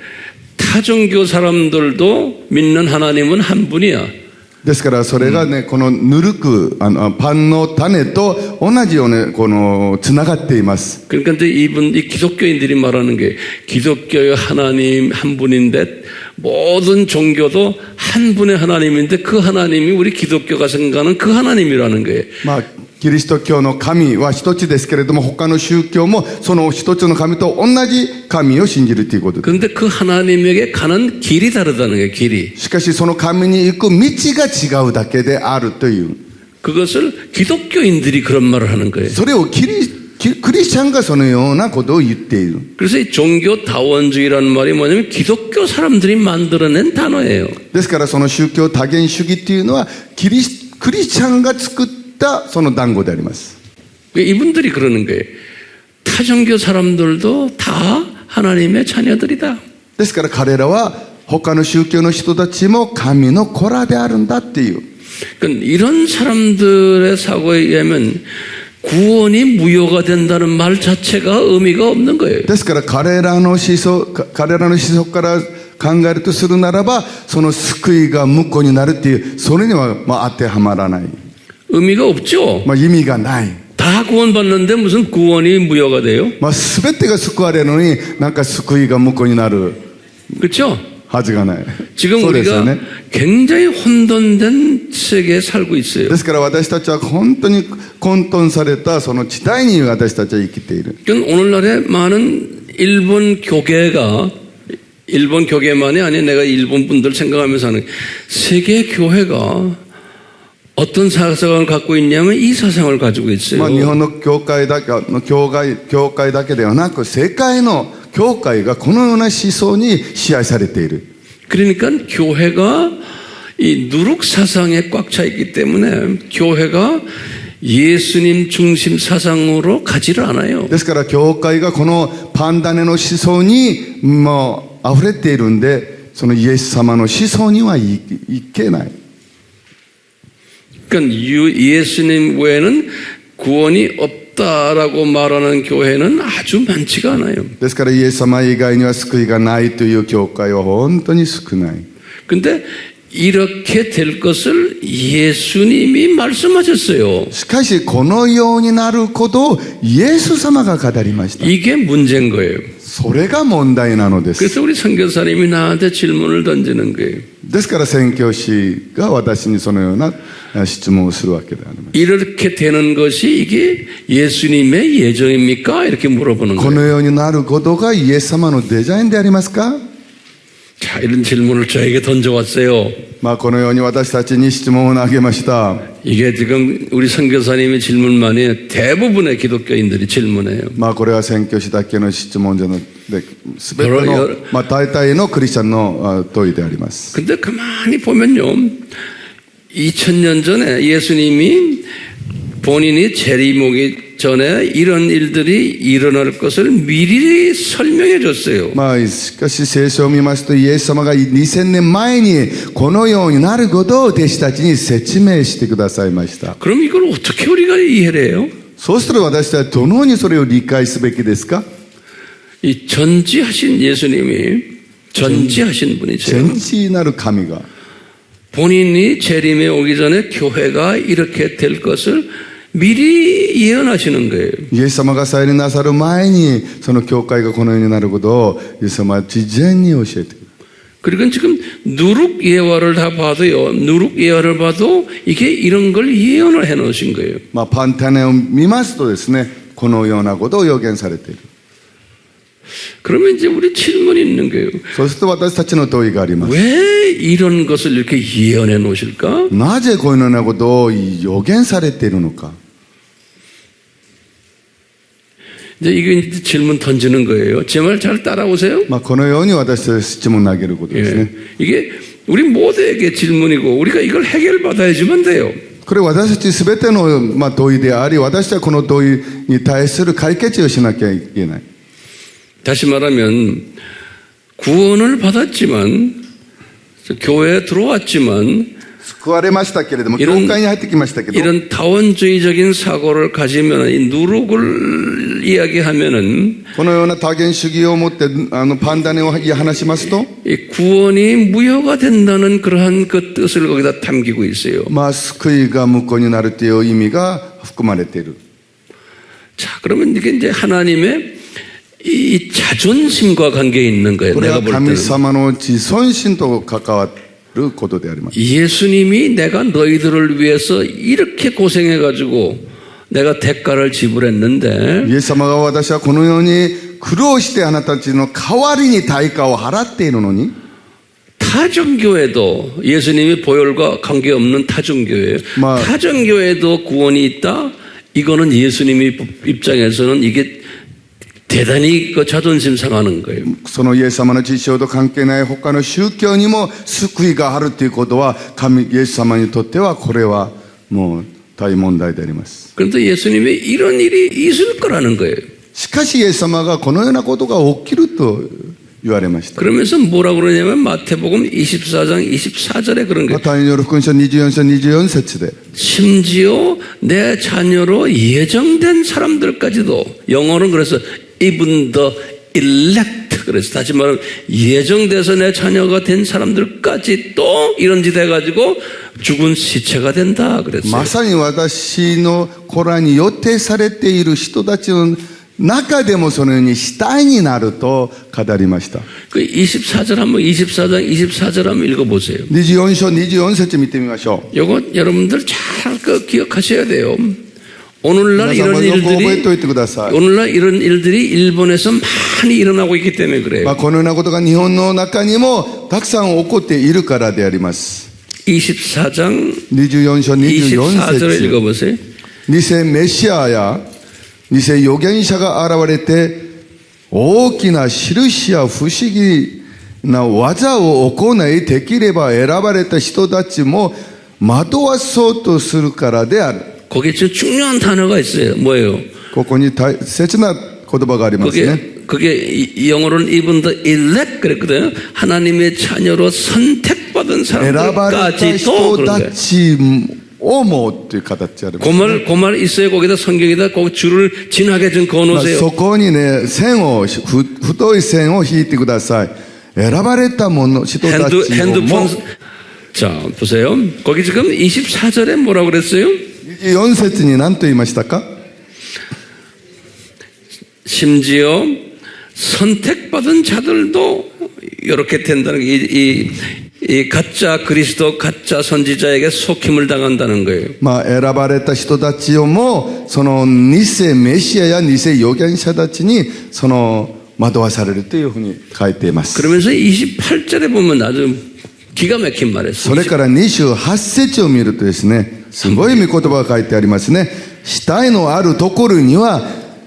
타종교 사람들도 믿는 하나님은 한 분이야. ですからそれがね、このぬるくパンの種と同じようにつながっています。 그러니까 이 기독교인들이 말하는 게 기독교의 하나님 한 분인데 모든 종교도 한 분의 하나님인데 그 하나님이 우리 기독교가 생각하는 그 하나님이라는 거예요. まあキリスト教の神は一つですけれども、他の宗教もその一つの神と同じ神を信じるということです。 그런데 그 하나님에게 가는 길이 다르다는 거예요. 길이. しかしその神に行く道が違うだけであるという。 그것을 기독교인들이 그런 말을 하는 거예요. それをクリスチャンがそのようなことを言っている。 그래서 이 종교 다원주의라는 말이 뭐냐면 기독교 사람들이 만들어낸 단어예요. ですからその宗教多元主義っていうのはクリスチャンが作ったその単語であります。 이분들이 그러는 거예요. 타종교 사람들도 다 하나님의 자녀들이다. ですから彼らは他の宗教の人たちも神の子らであるんだっていう。 그러니까 이런 사람들의 사고에 의하면 구원이 무효가 된다는 말 자체가 의미가 없는 거예요. ですから彼らの思想から考えるとするならば、その救いが無効になるっていう、それには当てはまらない。 의미가 없죠. 意味がない。 다 구원받는데 무슨 구원이 무효가 돼요? 全てが救われるのに、なんか救いが無効になる 그렇죠? はずがない。 지금 そうですよ 우리가 ね。 굉장히 혼돈된 세계에 살고 있어요. ですから私たちは本当に混沌されたその時代に私たちは生きている。 그러니까 오늘날에 많은 일본 교계만이 아니라 내가 일본 분들 생각하면서 하는 세계 교회가 어떤 사상을 갖고 있냐면 이 사상을 가지고 있어요. 日本の教会だけではなく、世界の教会がこのような思想に支配されている。 그러니까 교회가 이 누룩 사상에 꽉 차 있기 때문에 교회가 예수님 중심 사상으로 가지를 않아요. ですから教会がこのパン種の思想にもう溢れているんで、そのイエス様の思想にはいけない。 그러니까 예수님 외에는 구원이 없다라고 말하는 교회는 아주 많지가 않아요. ですからイエス様以外には救いがないという教会は本当に少ない。 근데 이렇게 될 것을 예수님이 말씀하셨어요. しかしこのようになることをイエス様が語りました。 이게 문제인 거예요. それが問題なのです。 그래서 우리 선교사님이 나한테 질문을 던지는 거예요. ですから宣教師が私にそのような質問をするわけであります。 이렇게 되는 것이 이게 예수님의 예정입니까? 이렇게 물어보는 この 거예요. ようになることがイエス様のデザインでありますか？ 자, 이런 질문을 저에게 던져왔어요. このように私たちに質問を投げました。 이게 지금 우리 선교사님의 질문만이 대부분의 기독교인들이 질문해요. これは宣教師だけの質問じゃなくて、すべての大体のクリスチャンの問いであります。 근데 가만히 보면요, 2000년 전에 예수님이 본인이 재림오기 전에 이런 일들이 일어날 것을 미리 설명해 줬어요. しかし聖書を見ますと、イエス様が2000年前にこのようになることを弟子たちに説明してくださいました。 그럼 이걸 어떻게 우리가 이해를 해요? そうすると私たちはどのようにそれを理解すべきですか？ 이 전지하신 예수님이 전지하신 분이세요. 全知なる神が 본인이 재림에 오기 전에 교회가 이렇게 될 것을 미리 예언하시는 거예요. イエス様が再臨なさる前にその教会がこのようになることをイエス様は事前に教えている。 그러니까 지금 누룩 예화를 다 봐도요. 누룩 예화를 봐도 이게 이런 걸 예언을 해 놓으신 거예요. パンタネを見ますとですね、このようなことを予言されている。 그러면 이제 우리 질문이 있는 거예요. そうすると私たちの問いがあります。 왜 이런 것을 이렇게 예언해 놓으실까? なぜこのようなことを予言されているのか。 이제 이게 질문 던지는 거예요. 제 말 잘 따라오세요. このように私たち質問を投げることですね。 이게 우리 모두에게 질문이고 우리가 이걸 해결받아야지만 돼요. これ私たちすべての問いであり、私たちはこの問いに対する解決をしなきゃいけない。 다시 말하면 구원을 받았지만 교회에 들어왔지만 救われましたけれども、教会に入ってきましたけど、 이런 다원주의적인 사고를 가지면 이 누룩을 이야기하면은 このような多元主義を持ってパンダネを話しますと、 이 구원이 무효가 된다는 그러한 그 뜻을 거기다 담기고 있어요. 救いが無効になるという意味が含まれている。 자, 그러면 이게 이제 하나님의 이 자존심과 관계에 있는 거예요. これ 내가 は 볼 神 때는. 様の自尊心と関わることであります。 예수님이 내가 너희들을 위해서 이렇게 고생해가지고 내가 대가를 지불했는데 イエス様が私はこのように苦労してあなたたちの代わりに対価を払っているのに、 타종교회도 예수님이 보혈과 관계없는 타종교회 타종교회도 구원이 있다? 이거는 예수님이 입장에서는 이게 대단히 그 자존심 상하는 거예요. そのイエス様の実証と関係ない他の宗教にも救いがあるということは、イエス様にとってはこれはもう大問題であります。 그런데 예수님이 이런 일이 있을 거라는 거예요. しかしイエス様がこのようなことが起きると言われました。 그러면서 뭐라고 그러냐면 마태복음 24장 24절에 그런 거예요. マタイによる福音書24章24節で、 심지어 내 자녀로 예정된 사람들까지도 영어는 그래서 even the elect 그래서 다시 말하면 예정돼서 내 자녀가 된 사람들까지 또 이런 짓 해가지고 죽은 시체가 된다 그랬어요. まさに私の子らに予定されている人たちの中でもそのように死体になると語りました。 그 24절 한번 24장 24절 한번 읽어보세요. 24章24節見てみましょう。 이거 여러분들 잘 기억하셔야 돼요. 오늘날 皆さんも 이런 よく覚えておい 일들이 てください。 오늘날 이런 일들이 일본에서 많이 일어나고 있기 때문에 그래요. このようなことが日本の中にもたくさん起こっているからであります。 24장 24章24 24절을 節 읽어보세요. 偽メシアや偽預言者が現れて大きな印や不思議な技を行い、できれば選ばれた人たちも惑わそうとするからである。 거기에 지금 중요한 단어가 있어요. 뭐예요? ここに大切な言葉がありますね。 그게 영어로는 even the elect 그랬거든요. 하나님의 자녀로 선택받은 選ばれた 사람들까지도 人 그런 た 거예요. ちをもという形であります。 고말 있어요. 거기다 성경에다 거기 줄을 진하게 좀 そ 그어놓으세요. こにね、太い線を引いてください。選ばれた者、人たちをも 핸드폰 자 보세요. 거기 지금 24절에 뭐라고 그랬어요? 24節に何と言いましたか？ 심지어 선택받은 자들도 이렇게 된다는 게 이 가짜 그리스도 가짜 선지자에게 속힘을 당한다는 거예요. 選ばれた人たちをもその偽メシアや偽預言者たちにその惑わされるというふうに書いています。 그러면서 28절에 보면 아주 기가 막힌 말했어요. それから28節を見るとですね、すごい御言葉が書いてありますね。死体のあるところには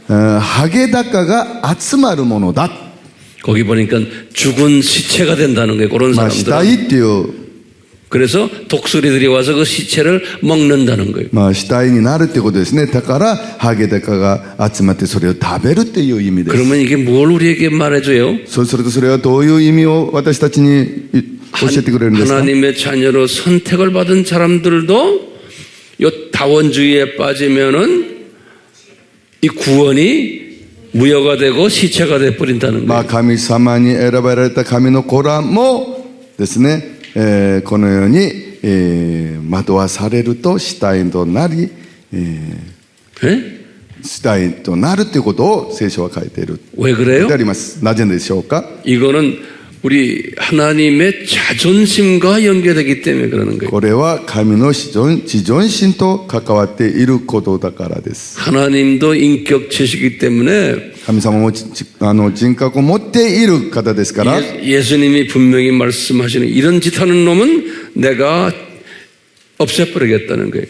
ハゲダカが集まるものだ。 거기 보니까 죽은 시체가 된다는 거예요. 그런 死 사람들. 体っていう 그래서 독수리들이 와서 그 시체를 먹는다는 거예요. 死体になるってことですね。だからハゲダカが集まってそれを食べるっていう意味です。 그러면 이게 뭘 우리에게 말해줘요? そうするとそれはどういう意味を私たちに教えてくれるんですか？ 하나님의 자녀로 선택을 받은 사람들도 요 다원주의에 빠지면은 이 구원이 무효가 되고 시체가 돼 버린다는 거예요. 神様に選ばれた神の子らもですね、このように惑わされると死体となり、 예? 死体となるということを聖書は書いている 왜 그래요? であります。なぜでしょうか。 이거는 우리 하나님의 자존심과 연계되기 때문에 그러는 거예요. これは神の自尊心と関わっていることだからです。 하나님도 인격체시기 때문에 神様も人格を持っている方ですから、 예수님이 분명히 말씀하시는 이런 짓 하는 놈은 내가 없애버리겠다는 거예요.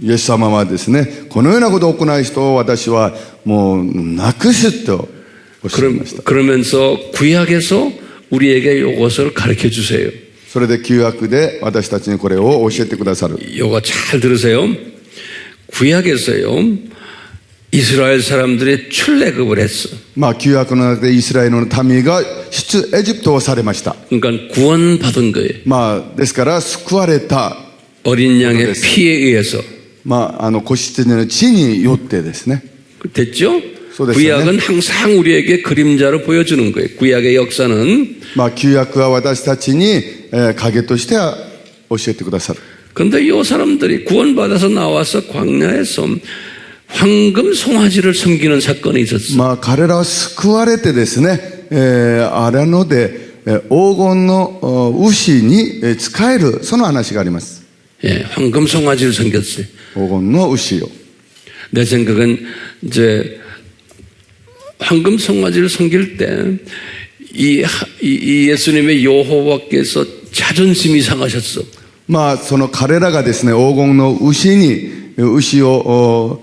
イエス様はですね、このようなことを行う人を私はもうなくすとおっしゃいました。 그러면서 구약에서 우리에게 이것을 가르쳐 주세요. それで旧約で私たちにこれを教えてくださる。 이거 잘 들으세요. 구약에서요, 이스라엘 사람들이 출애굽을 했어. 旧約の中でイスラエルの民が出エジプトをされました。 그러니까 구원받은 거예요. ですから救われた 어린 양의 피에 의해서. 子羊の血によってですね。 됐죠? 됐어요. 구약은 항상 우리에게 그림자로 보여주는 거예요. 구약의 역사는. 旧約は私たちに影として教えてくださる。 그런데 이 사람들이 구원받아서 나와서 광야에서 황금 송아지를 섬기는 사건이 있었어요. 彼らは救われてですね、荒野で黄金の牛に仕える、その話があります。 예, 황금 송아지를 섬겼어요. 黄金の牛を。 내 생각은 이제 황금 송아지를 섬길 때 이 예수님의 여호와께서 자존심이 상하셨어. その彼らがですね、黄金の牛を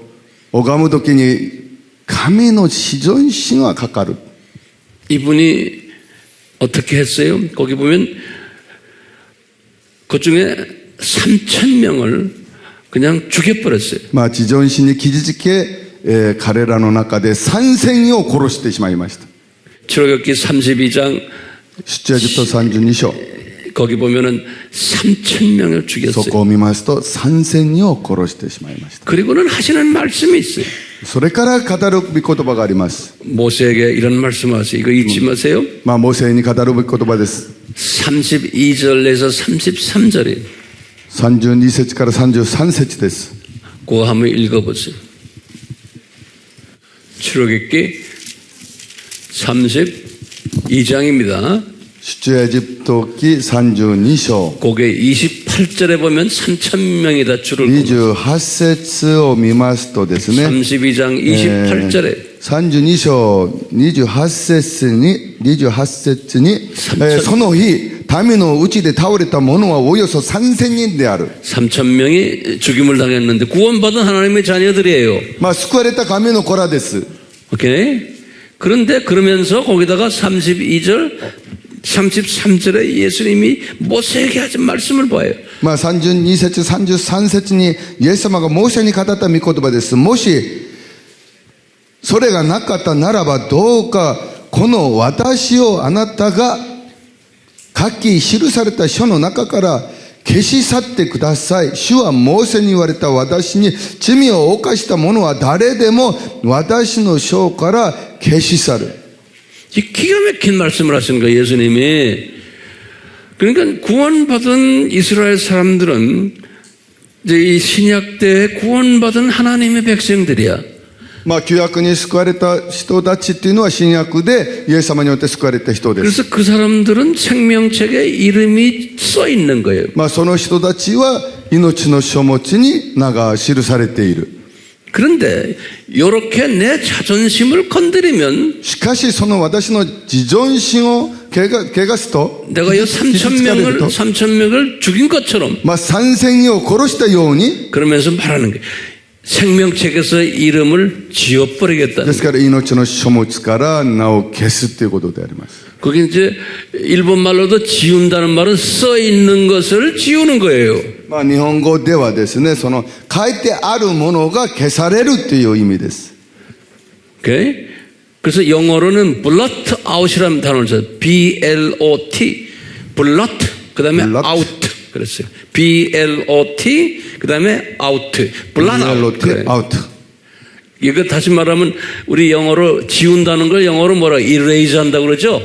拝むときに神の自尊心がかかる。 이분이 어떻게 했어요? 거기 보면 그 중에 3,000명을 그냥 죽여버렸어요. 自尊心に傷つけ、彼らの中で3000人を殺してしまいました。 출애굽기 32장 出エジプト32章 거기 보면은 3,000명을 そ 죽였어요. こを見ますと3000人を殺してしまいました。 그리고는 하시는 말씀이 있어요. それから語るべき言葉があります。 모세에게 이런 말씀하세요. 이거 잊지 마세요. モーセに語るべき言葉です。 32절에서 33절이 32節から33節です。 그거 한번 읽어보세요. 출애굽기 32장입니다. 出エジプト記32章 거기에 28절에 보면 3,000명이 다 줄을 28節を見ますとですね、 32장 28절에 32章28節に、その日民のうちで倒れた者はおよそ3000人である。 3,000명이 죽임을 당했는데 구원받은 하나님의 자녀들이에요. 救われた神の子らです。 오케이? 그런데 그러면서 거기다가 32절 33절에 예수님이 모세에게 하신 말씀을 봐요. 32節33節にイエス様がモーセに語った御言葉です。もしそれがなかったならばどうかこの私をあなたが書き記された書の中から消し去ってください。主はモーセに言われた。私に罪を犯した者は誰でも私の書から消し去る。 기가 막힌 말씀을 하시는 거예요, 예수님이. 그러니까 구원받은 이스라엘 사람들은 이제 이 신약 때 구원받은 하나님의 백성들이야. 旧約に救われた人たちっていうのは新約でイエス様によって救われた人です。 그래서 그 사람들은 생명책에 이름이 써 있는 거예요. その人たちは命の書物に名が記されている。 그런데 이렇게 내 자존심을 건드리면 しかしその私の自尊心を汚すと 내가 이 3,000명을 죽인 것처럼 3000人を殺したように 그러면서 말하는 거예요. 생명책에서 이름을 지워버리겠다. ですから命の書物から名を消すということであります。 거기 이제 일본 말로도 지운다는 말은 써 있는 것을 지우는 거예요. 日本語ではですね、その書いてあるものが消されるという意味です。 오케이? 그래서 영어로는 blot out이라는 단어를 써요. B-L-O-T, blot, 그 다음에 out. 그랬어요. B-L-O-T, 그 다음에 out. blot out. 그래. out. 이거 다시 말하면 우리 영어로 지운다는 걸 영어로 뭐라 erase 한다고 그러죠?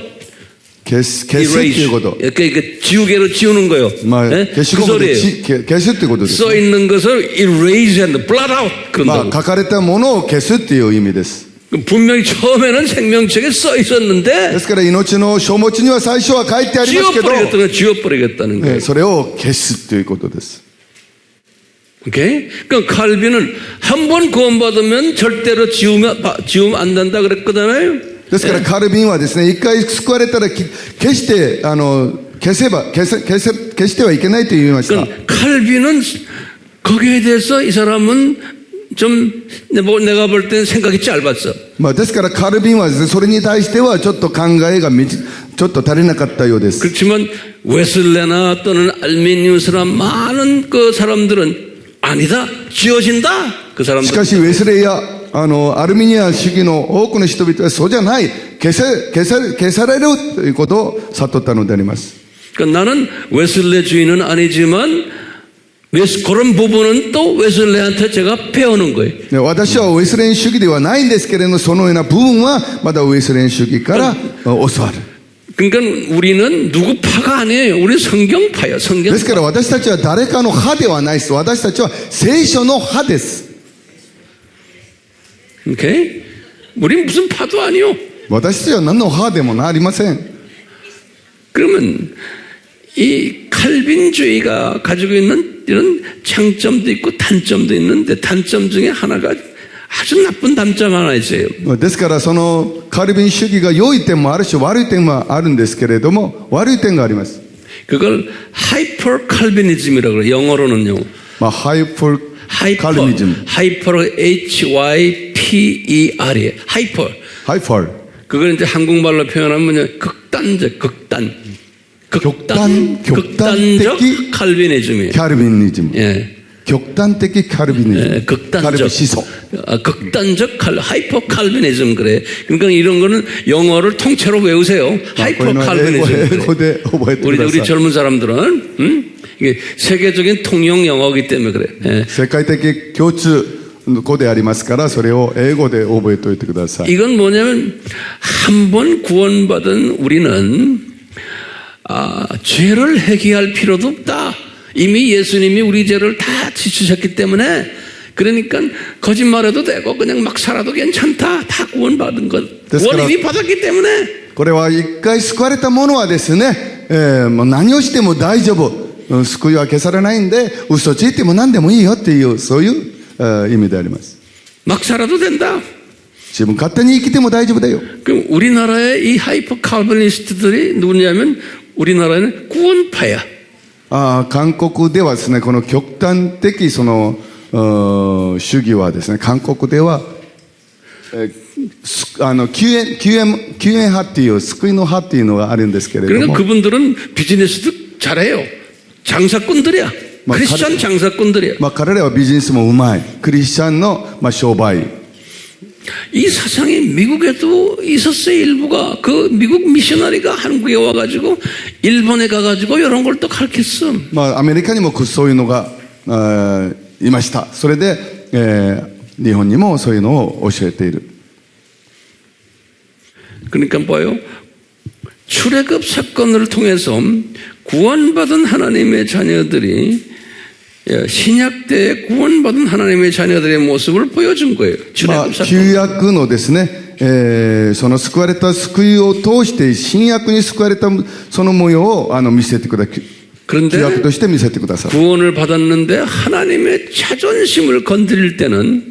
消すっていうこと。 그러니까 지우개로 지우는 거예요. まあ、 예? 消し 그 ゴムで 소리예요. 消すっていうことです。 써 있는 것을 erase and blot out まあ、 그런다고. 書かれたものを消すっていう意味です。 분명히 처음에는 생명책에 써 で 있었는데 すから命の書物には最初は書いてありますけど、 지워버리겠다는 거예요. それを消すということです。 오케이? 그러니까 칼빈은 한 번 구원받으면 절대로 지우면 안 된다 그랬거든요. ですからカルビンはですね、一回救われたら決して消してはいけないと言いました。 그러니까 칼빈은 거기에 대해서 이 사람은 좀 내가 볼 때는 생각이 짧았어. まあ、ですからカルビンはですね、それに対してはちょっと考えがちょっと足りなかったようです。 그렇지만 웨슬레나 또는 알미니우스나 많은 그 사람들은 아니다, 지워진다. 그 し 사람들. かしウェスレーやアルミニア主義の多くの人々はそうじゃない、消されるということを悟ったのであります。 그러니까 나는 웨슬레주의는 아니지만 그런 부분은 또 웨슬레한테 제가 배우는 거예요. で私はウェスレン主義ではないんですけれども、そのような部分はまだウェスレン主義から教わる。 그러니까 우리는 누구 파가 아니에요. 우리 성경파예요. で 성경파. すから私たちは誰かの派ではないです。私たちは聖書の派です。 오케이? 우리 무슨 파도 아니요. 私たちは何の派でもありません。 그러면 이 칼빈주의가 가지고 있는 이런 장점도 있고 단점도 있는데 단점 중에 하나가 아주 나쁜 단점 하나 있어요. ですからそのカルビン主義が良い点もあるし悪い点もあるんですけれども、悪い点があります。 그걸 하이퍼 칼비니즘이라고 그래요. 영어로는요. まあ、ハイポカルビズム、 하이퍼 HYPER이에요. 하이퍼. ハイフォル、 그걸 이제 한국말로 표현하면 극단적, 극단적 극단적 칼비니즘이에요. カルビニズム、 예. 極端的カルビニズム、 예, カルビ 극단적 思想。 극단적 하이퍼 칼비니즘 그래. 그러니까 이런 거는 영어를 통째로 외우세요. 하이퍼 칼비니즘. 그래. 英語で覚えてく 우리 ださい。 젊은 사람들은 이게 세계적인 통용 영어이기 때문에 그래. 예. 世界的共通語でありますから、それを英語で覚えておいてください。 이건 뭐냐면 한 번 구원받은 우리는 죄를 회개할 필요도 없다. 이미 예수님이 우리 죄를 다 지치셨기 때문에 그러니까 거짓말해도 되고 그냥 막 살아도 괜찮다. 다 구원받은 것. 구원 이미 받았기 때문에. これは一回救われたものはですね、もう何をしても大丈夫。救いは消されないんで、嘘ついても何でもいいよっていう、そういう意味であります。 막 살아도 된다. 自分勝手に生きても大丈夫だよ。 그럼 우리나라의 이 하이퍼 칼비니스트들이 누구냐면 우리나라는 구원파야. 韓国ではですね、この極端的その主義はですね、韓国では、救援派っていう救いの派っていうのがあるんですけれど 그러니까 も、 그분들은 비즈니스도 잘해요. 장사꾼들이야. 크리스천 장사꾼들이야. まあ彼らはビジネスもうまい、クリスチャンの商売。 이 사상이 미국에도 있었어요. 일부가 그 미국 미셔너리가 한국에 와가지고 일본에 가가지고 이런 걸 또 가르쳤어. まあアメリカにもそういうのがいました。それで、日本にもそういうのを教えている。 그러니까 뭐예요? 출애굽 사건을 통해서 구원받은 하나님의 자녀들이 신약 때 구원받은 하나님의 자녀들의 모습을 보여준 거예요. まあ 출애굽 旧 사건. 約のですね、その救われた救いを通して新約に救われたその模様を見せてください。 그런데 旧約として見せてください。 구원을 받았는데 하나님의 자존심을 건드릴 때는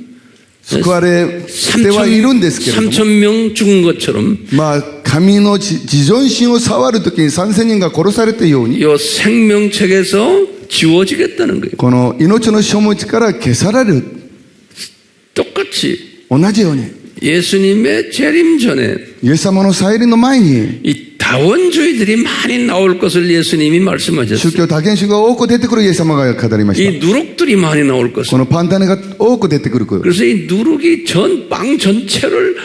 救われてはいるんですけれども、 3,000명 죽은 것처럼 まあ神の自尊心を触るときに3000人が殺されたように、 이 생명책에서 지워지겠다는 거예요. この命の書物から消される。 똑같이 同じように、 예수님의 재림 전에 イエス様の再臨の前に 이 다원주의들이 많이 나올 것을 예수님이 宗 말씀하셨어요. 教多元主義が多く出てくるイエス様が語りました。 이 누룩들이 많이 나올 こ 것을. のパン種が多く出てくること。 그래서 이 누룩이 빵 전체를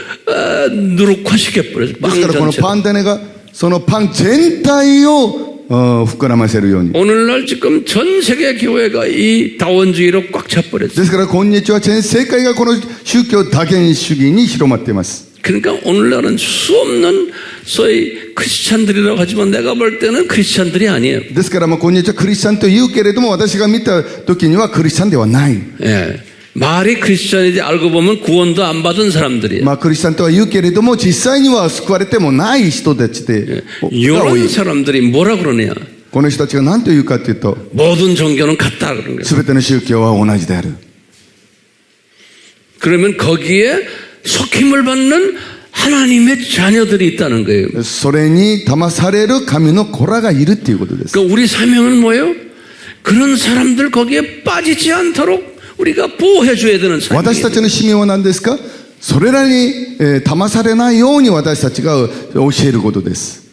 누룩화시켜버려요. です 빵 からこの 전체. パン種がそのパン全体を膨らませるように。 오늘날 지금 전 세계 교회가 이 다원주의로 꽉 차버렸어요. ですから今日は全世界がこの宗教多元主義に広まっています。 그러니까 오늘날은 수 없는 소위 크리스찬들이라고 하지만 내가 볼 때는 크리스찬들이 아니에요. ですからまあ今日はクリスチャンと言うけれども、私が見た時にはクリスチャンではない。 예. 말이 크리스찬이지 알고 보면 구원도 안 받은 사람들이에요. まあクリスチャンとは言うけれども、実際には救われてもない人たちで、が多 이런 い。 사람들이 뭐라 그러냐? この人たちが何と言うかというと、 모든 종교는 같다 그런 거예요. すべての宗教は同じである。 그러면 거기에 속힘을 받는 하나님의 자녀들이 있다는 거예요. それに騙される神の子らがいるっていうことです。 그러니까 우리 사명은 뭐예요? 그런 사람들 거기에 빠지지 않도록 우리가 보호해 줘야 되는 私た 사명이에요. ちの使命は何ですか？それらに騙されないように私たちが教えることです。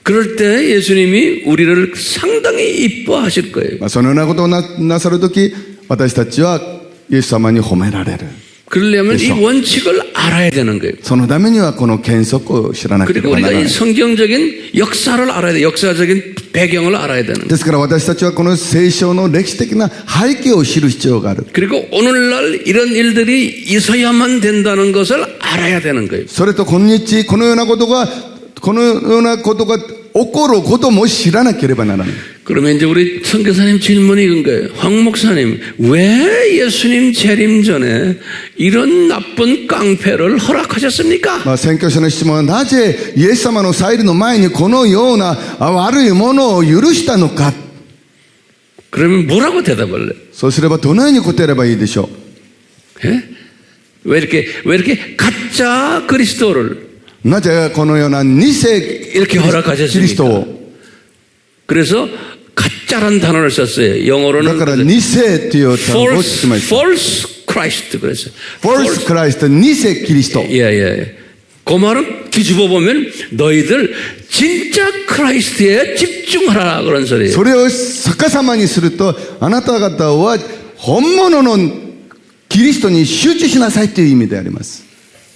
그럴 때 예수님이 우리를 상당히 이뻐하실 거예요. まあそのようなことをなさるとき、私たちはイエス様に褒められる。 그러려면 이 그래서. 원칙을 알아야 되는 거예요. そのためにはこの原則を知らなけれ 그리고 ばな 우리가 らな 이 い。 성경적인 역사를 알아야 돼요. 역사적인 배경을 알아야 되는 거예요. ですから私たちはこの聖書の歴史的な背景を知る必要がある。 그리고 오늘날 이런 일들이 있어야만 된다는 것을 알아야 되는 거예요. それと今日このようなことが起こることも知らなければならない。 그러면 이제 우리 선교사님 질문이 이건 거예요. 황 목사님, 왜 예수님 재림 전에 이런 나쁜 깡패를 허락하셨습니까? まあ宣教師の質問はなぜイエス様の再臨の前にこのような悪いものを許したのか。 그러면 뭐라고 대답을 해요? そうすればどのように答えればいいでしょ 예? 왜 이렇게 가짜 그리스도를 う。なぜこのような偽 이렇게 キリス 허락하셨습니까? トを。 그래서 가짜란 단어를 썼어요. だ 영어로는 から偽っていう単語を使いました。 false Christ 그랬어요. false Christ、偽キリスト。 예. 그 말은 뒤집어 보면 너희들 진짜 크라이스트에 집중하라 그런 소리예요. それを逆さまにすると、あなた方は本物のキリストに集中しなさいという意味であります。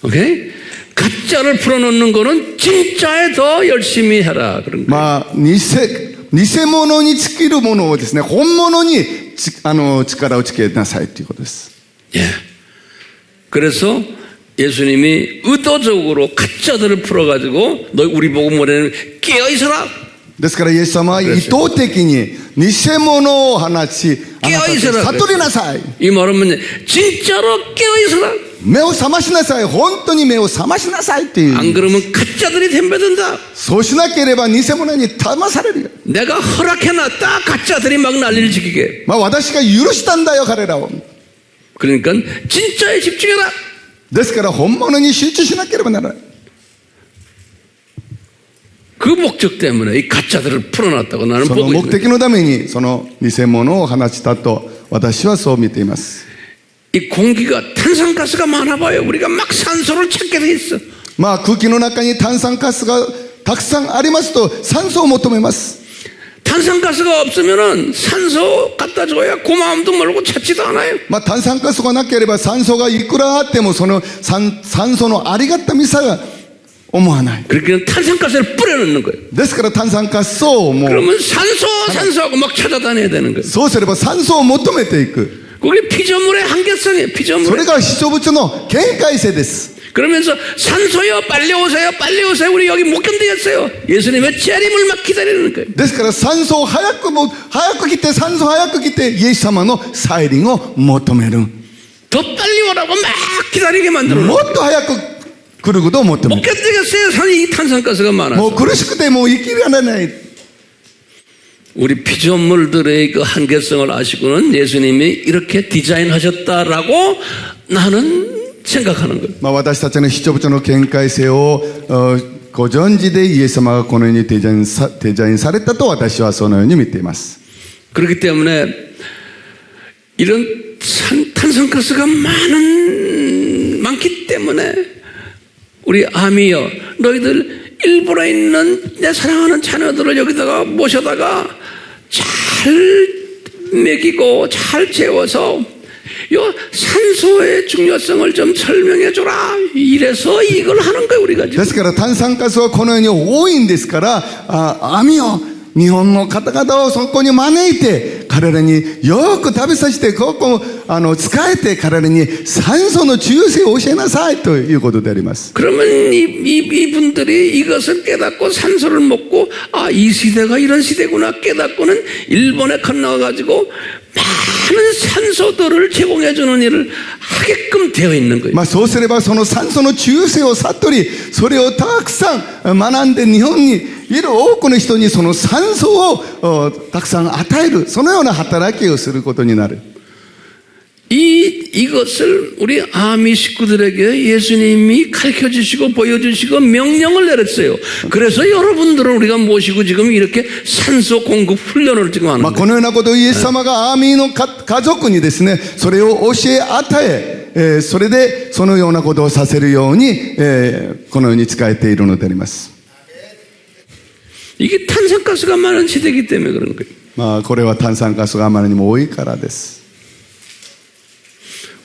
오케이? 가짜를 풀어놓는 거는 진짜에 더 열심히 해라 그런 거예요. まあ、偽物に尽きるものをですね、本物に力をつけなさいということです。 예. 그래서 예수님이 의도적으로 가짜들을 풀어가지고 너 우리 보고 뭐냐면 깨어 있어라. ですからイエス様は意図的に偽物を放ち、あなたたち悟りなさい。 이 말은 뭐냐? 진짜로 깨어 있어라. 目を覚ましなさい。本当に目を覚ましなさいっていう。 안 그러면 가짜들이 덤벼든다. そうしなければ偽物に騙されるよ。 내가 허락해놨다. 가짜들이 막 난리를 지키게. まあ私が許したんだよ、彼らを。 그러니까 진짜에 집중해라. ですから本物に集中しなければならない。 그 목적 때문에 이 가짜들을 풀어놨다고 나는 その 보고 目 있는 的のためにその偽物を放したと私はそう見ています。 이 공기가 탄산가스가 많아 봐요. 우리가 막 산소를 찾게 돼 있어. まあ空気の中に炭酸ガスがたくさんありますと酸素を求めます。 탄산가스가 없으면은 산소 갖다 줘야 고마움도 모르고 찾지도 않아요. まあ炭酸ガスがなければ酸素がいくらあってもその酸素のありがたみさが思わない。 그러니까 탄산가스를 뿌려놓는 거예요. ですから炭酸ガスをもう 그러면 산소하고 막 찾아다녀야 되는 거예요. そうすれば酸素を求めていく。 그게 피조물의 한계성이에요. そ 피조물. れが被造物の限界性です。 그러면서 산소요 빨리 오세요. 우리 여기 못 견디겠어요. 예수님의 재림을 막 기다리는 거예요. ですから酸素を早く来て酸素早く来てイエス様の再臨を求める。 더 빨리 오라고 막 기다리게 만들어 も 놓은 っと早く来ることを求め 못 る。 견디겠어요. 이 탄산가스가 も 많아서. う苦しくてもう生きられない。 우리 피조물들의 그 한계성을 아시고는 예수님이 이렇게 디자인하셨다라고 나는 생각하는 거예요. まあ私たちの被造物の限界性をご存知でイエス様がこのようにデザインされたと私はそのように見ています。 그렇기 때문에 이런 탄산가스가 많기 때문에 우리 아미여 너희들 일본에 있는 내 사랑하는 자녀들을 여기다가 모셔다가 잘 먹이고 잘 재워서 요 산소의 중요성을 좀 설명해 줘라. 이래서 이걸 하는 거예요, 우리가 지금. ですから炭酸ガスはこのように多いんですから、網を日本の方々をそこに招いて、彼らによく食べさせて、ここを使えて、彼らに酸素の重要性を教えなさいということであります。 그러면 이분들이 이것을 깨닫고 산소를 먹고 아, 이 시대가 이런 시대구나 깨닫고는 일본에 건너가지고 많은 산소들을 제공해주는 일을 하게끔 되어 있는 거예요. そうすればその酸素の重要性を悟り、それをたくさん学んで日本にいる多くの人にその酸素をたくさん与える、そのような働きをすることになる。 이것을 우리 아미 식구들에게 예수님이 가르쳐 주시고 보여주시고 명령을 내렸어요. 그래서 여러분들은 우리가 모시고 지금 이렇게 산소 공급 훈련을 지금 하는 거예요. このようなことをイエス様がアーミーの家族にですね、それを教え与え、それでそのようなことをさせるように、このように使えているのであります。 이게 탄산가스가 많은 시대이기 때문에 그런 거예요. これは炭酸ガスがあまりにも多いからです。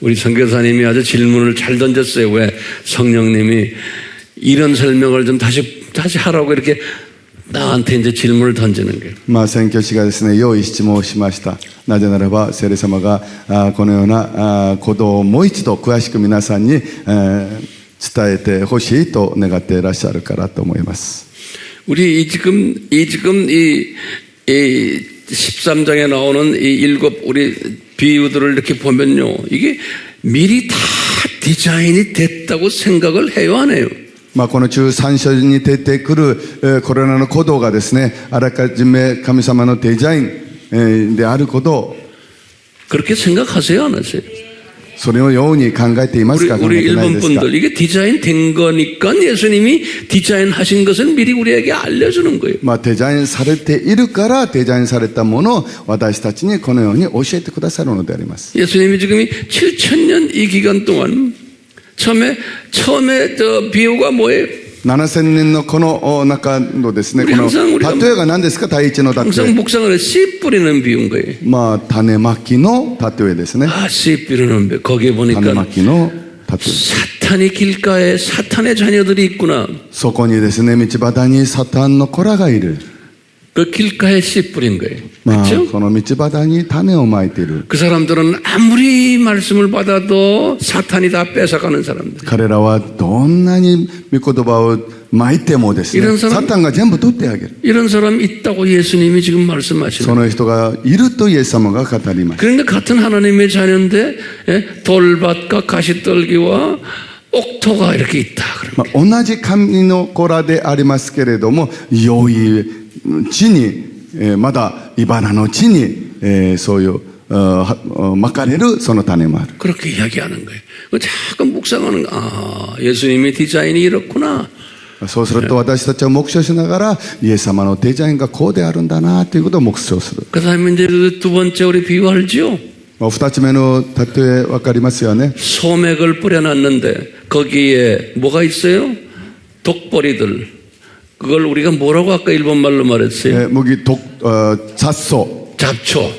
우리 선교사님이 아주 질문을 잘 던졌어요. 왜 성령님이 이런 설명을 좀 다시 하라고 이렇게 나한테 이제 질문을 던지는 거예요. 宣教師がですね、良い質問をしました。なぜならば聖霊様がこのようなことをもう一度詳しく皆さんに伝えてほしいと願っていらっしゃるからと思います。 우리 지금 이 13장에 나오는 이 일곱 우리 비유들을 이렇게 보면요, 이게 미리 다 디자인이 됐다고 생각을 해요, 안 해요? この13章に出てくるこれらの行動がですね、あらかじめ神様のデザインであることを 그렇게 생각하세요, 안 하세요? それのように考えていますか？ 우리 일본 분들 이게 디자인 된 거니까 예수님이 디자인하신 것을 미리 우리에게 알려주는 거예요. デザインされているからデザインされたものを私たちにこのように教えてくださるのであります。 예수님이 지금 7,000년 이 기간 동안 처음에 저 비유가 뭐예요? 7000年のこの中のですね、この例えが何ですか？第一の例え。 항상 묵상을 해 씨 뿌리는 비유인 거예요. 種まきの例えですね。 아, 씨 뿌리는 비. 거기에 보니까 種まきの例え。 사탄이 길가에 사탄의 자녀들이 있구나. そこにですね、道端にサタンの子らがいる。 그 길가에 씨 뿌린 거예요. 그렇죠? この道端に種をまいている。 그 사람들은 아무리 말씀을 받아도 사탄이 다 뺏어가는 사람들. 彼らはどんなに御言葉をまいてもですね、サタンが全部取ってあげる。 이런 사람 있다고 예수님이 지금 말씀하시는. その人がいるとイエス様が語ります。 그런데 같은 하나님의 자녀인데 돌밭과 가시떨기와 옥토가 이렇게 있다. 同じ神の子らでありますけれども、良い地に、まだ茨の地に、そういうまかれるその種もある。 그렇게 이야기하는 거예요. 잠깐 묵상하는 거. 아, 예수님의 디자인이 이렇구나. そうすると私たちは黙想しながらイエス様のデザインがこうであるんだなということを黙想する。 그다음에 이제 두 번째 우리 비유 알죠? 二つ目の例え分かりますよね。 소맥을 뿌려놨는데 거기에 뭐가 있어요? 독보리들. 그걸 우리가 뭐라고 아까 일본말로 말했어요? 麦と雑草。 잡초.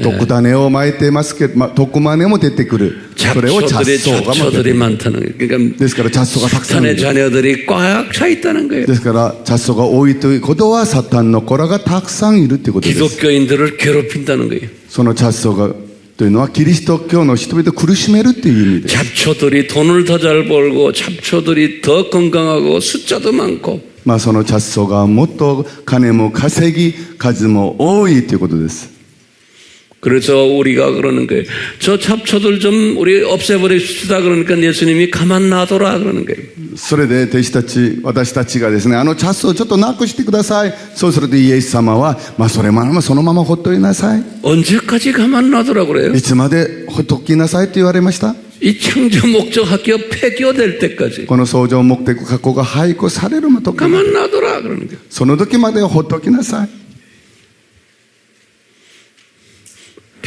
毒種をまいてますけど、毒種も出てくる。それを雑草が持ってくる。 많다는 그러니까 ですから雑草がたくさんいる。 사탄의 자녀들이 꽉 차 있다는 거예요. ですから雑草が多いということはサタンの子らがたくさんいるということです。 기독교인들을 괴롭힌다는 거예요. その雑草がというのはキリスト教の人々を苦しめるという意味です。 잡초들이 돈을 더 잘 벌고 잡초들이 더 건강하고 숫자도 많고 その雑草がもっと金も稼ぎ数も多いということです。 그래서 우리가 그러는 거예요. 저 잡초들 좀 우리 없애버립시다. 그러니까 예수님이 가만 놔둬라 그러는 거예요. それで弟子たち、私たちがですね、雑草をちょっとなくしてください。そうするとイエス様は、それままそのままほっといなさい。 언제까지 가만 놔둬라 그래요? いつまでほっときなさいと言われました。 이 창조 목적 학교 폐교될 때까지 この創造目的過去が廃校されるとき、 가만 놔둬라 그러는 거예요. その時までほっときなさい。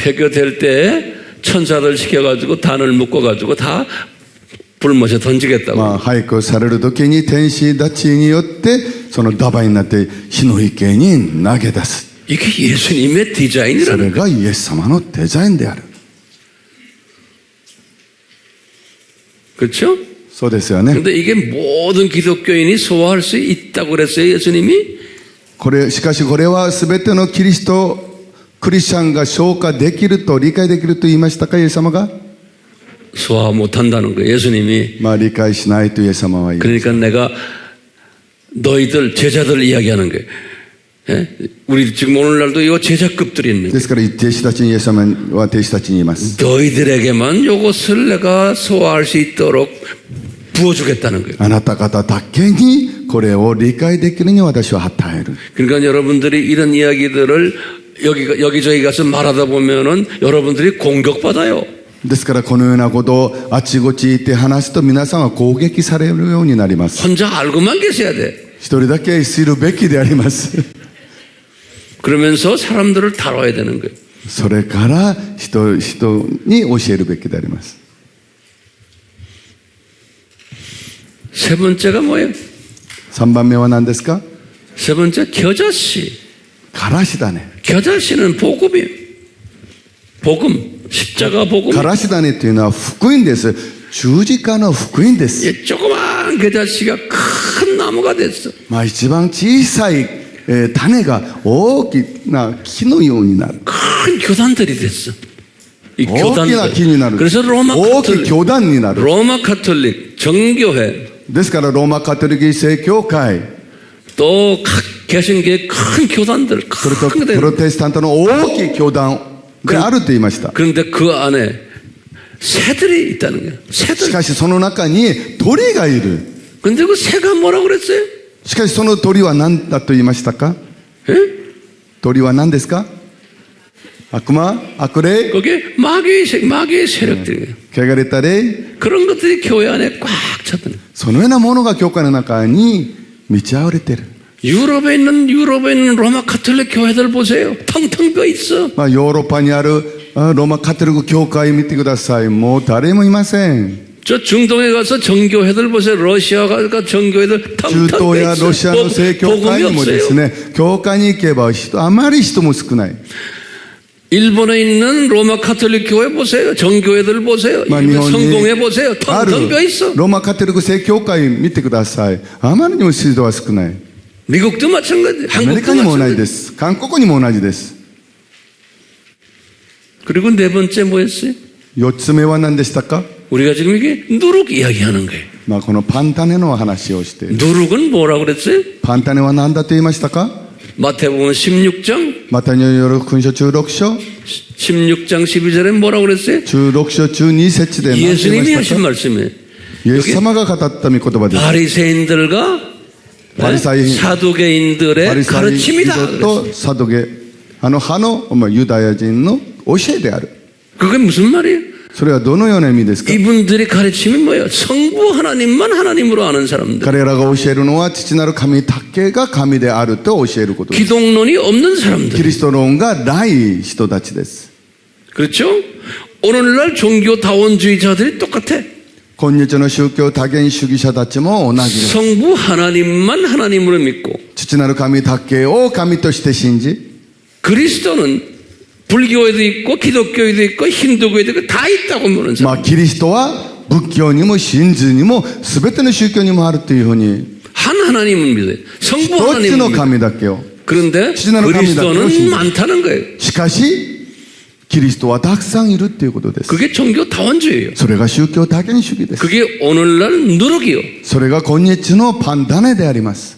폐교될 때 천사들 시켜가지고 단을 묶어가지고 다 불못에 던지겠다고. 廃校される時に天使たちによってそのダバになって火の池に投げ出す。 이게 예수님의 そ 디자인이라는 れがイエス様のデザインである。 그렇죠? そうですよね。 근데 이게 모든 기독교인이 소화할 수 있다고 그랬어요, 예수님이? しかしこれは全てのクリスチャンが消化できると理解できると言いましたか、イエス様が。 소화 못한다는 거예요. 예수님이. 理解しないとイエス様は言う。 그러니까 내가 너희들 제자들 이야기하는 거예요. 예? 우리 지금 오늘날도 이 제자급들이 있는 で 거예요. すから弟子たちにイエス様は弟子たちに言います。 너희들에게만 이것을 내가 소화할 수 있도록 부어주겠다는 거예요. あなた方だけにこれを理解できるように私は与える。 그러니까 여러분들이 이런 이야기들을 여기저기 가서 말하다 보면은 여러분들이 공격받아요. ですからこのようなことをあちこち行って話すと皆さんは攻撃されるようになります。 혼자 알고만 계셔야 돼. 一人だけ知るべきであります。 그러면서 사람들을 다뤄야 되는 거예요. それから人に教えるべきであります。 세 번째가 뭐예요? 3番目は何ですか？ 세 번째 겨자씨. からし種。 겨자씨는 복음이에요. 복음. 십자가 복음. からし種というのは福音です。十字架の福音です。 이 조그만 겨자씨가 큰 나무가 됐어. 一番小さい種が大きな木のようになる。 큰 교단들이 됐어. 이 大きな木 교단들. になる。 그래서 로마 大きい 카톨릭, 教団になる。 로마 카톨릭, 정교회, ですからローマカトリック正教会、 또 각 개신교의 큰 교단들, それと 큰 プ 데. ロテスタントの大きい教団であると言いました。 그런데 그 안에 새들이 있다는 거예요. し 새들. かしその中に鳥がいる。 근데 그 새가 뭐라고 그랬어요? しかしその鳥は何だと言いましたか？ 예? 鳥は何ですか？悪魔、悪霊、 그게 마귀의 세력들이에요. 汚れた霊、 그런 것들이 교회 안에 꽉 찼다는 거예요. そのようなものが教会の中に満ち溢れている。 유럽에 있는 로마 카톨릭 교회들 보세요. 텅텅 비어 있어. ヨーロッパにあるローマカトリック教会見てください。もう誰もいません。 저 중동에 가서 정교회들 보세요. 러시아가 정교회들 中 텅텅 東 비어 やロシアの正 있어. 教 복음이 会にもです 없어요. ね、教会に行けばあまり人も少ない。 일본에 있는 로마 카톨릭 교회 보세요. 정교회들 보세요. 日本 성공회 に 보세요. ある 텅텅 비어 있어. ローマカトリック正教会見てください。あまりにも人は少ない。 미국도 마찬가지. アメリ 한국도 カにも同じ 마찬가지. です。韓国にも同じです。 그리고 네 번째 뭐였어요? 4つ目は何でしたか？ 우리가 지금 이게 누룩 이야기하는 거예요. このパン種の話をしている。 누룩은 뭐라고 그랬어요? パン種は何だと言いましたか？ 마태복음 16장 マタイのよる福音書16章 16장 12절에 뭐라고 그랬어요? 16章12節で何と言い 예수님이 ました 하신 か？ 말씀이에요. イエス様が語った御言葉です。 바리새인들과 바리사이- 사두개인들의 パリサイ 가르침이다. 人とサドゲ派のユダヤ人の教えである。 그게 무슨 말이에요? それはどのような意味ですか？ 이분들의 가르침이 뭐예요? 성부 하나님만 하나님으로 아는 사람들. 彼らが教えるのは父なる神だけが神であると教えることです。 기독론이 없는 キ 사람들. リスト論がない人たちです。 그렇죠? 오늘날 종교 다원주의자들이 똑같아. 今日の宗教多元主義者たちも同じです。 성부 하나님만 하나님으로 믿고 父なる神だけを神として信じ、 그리스도는 불교에도 있고 기독교에도 있고 힌두교에도 있고 다 있다고 보는 사람. キリストは仏教にも真珠にも全ての宗教にもあるというふうに 한 하나님은 믿어요. 성부 一つ 하나님은 の 믿어요. 神だけを。 그런데 지나는 그리스도는 갑니다. 많다는 거예요. しかしキリストはたくさんいるっていうことです。 그게 종교 다원주의예요. それが宗教多元主義です。 그게 오늘날 누룩이요. それが今日のパン種であります。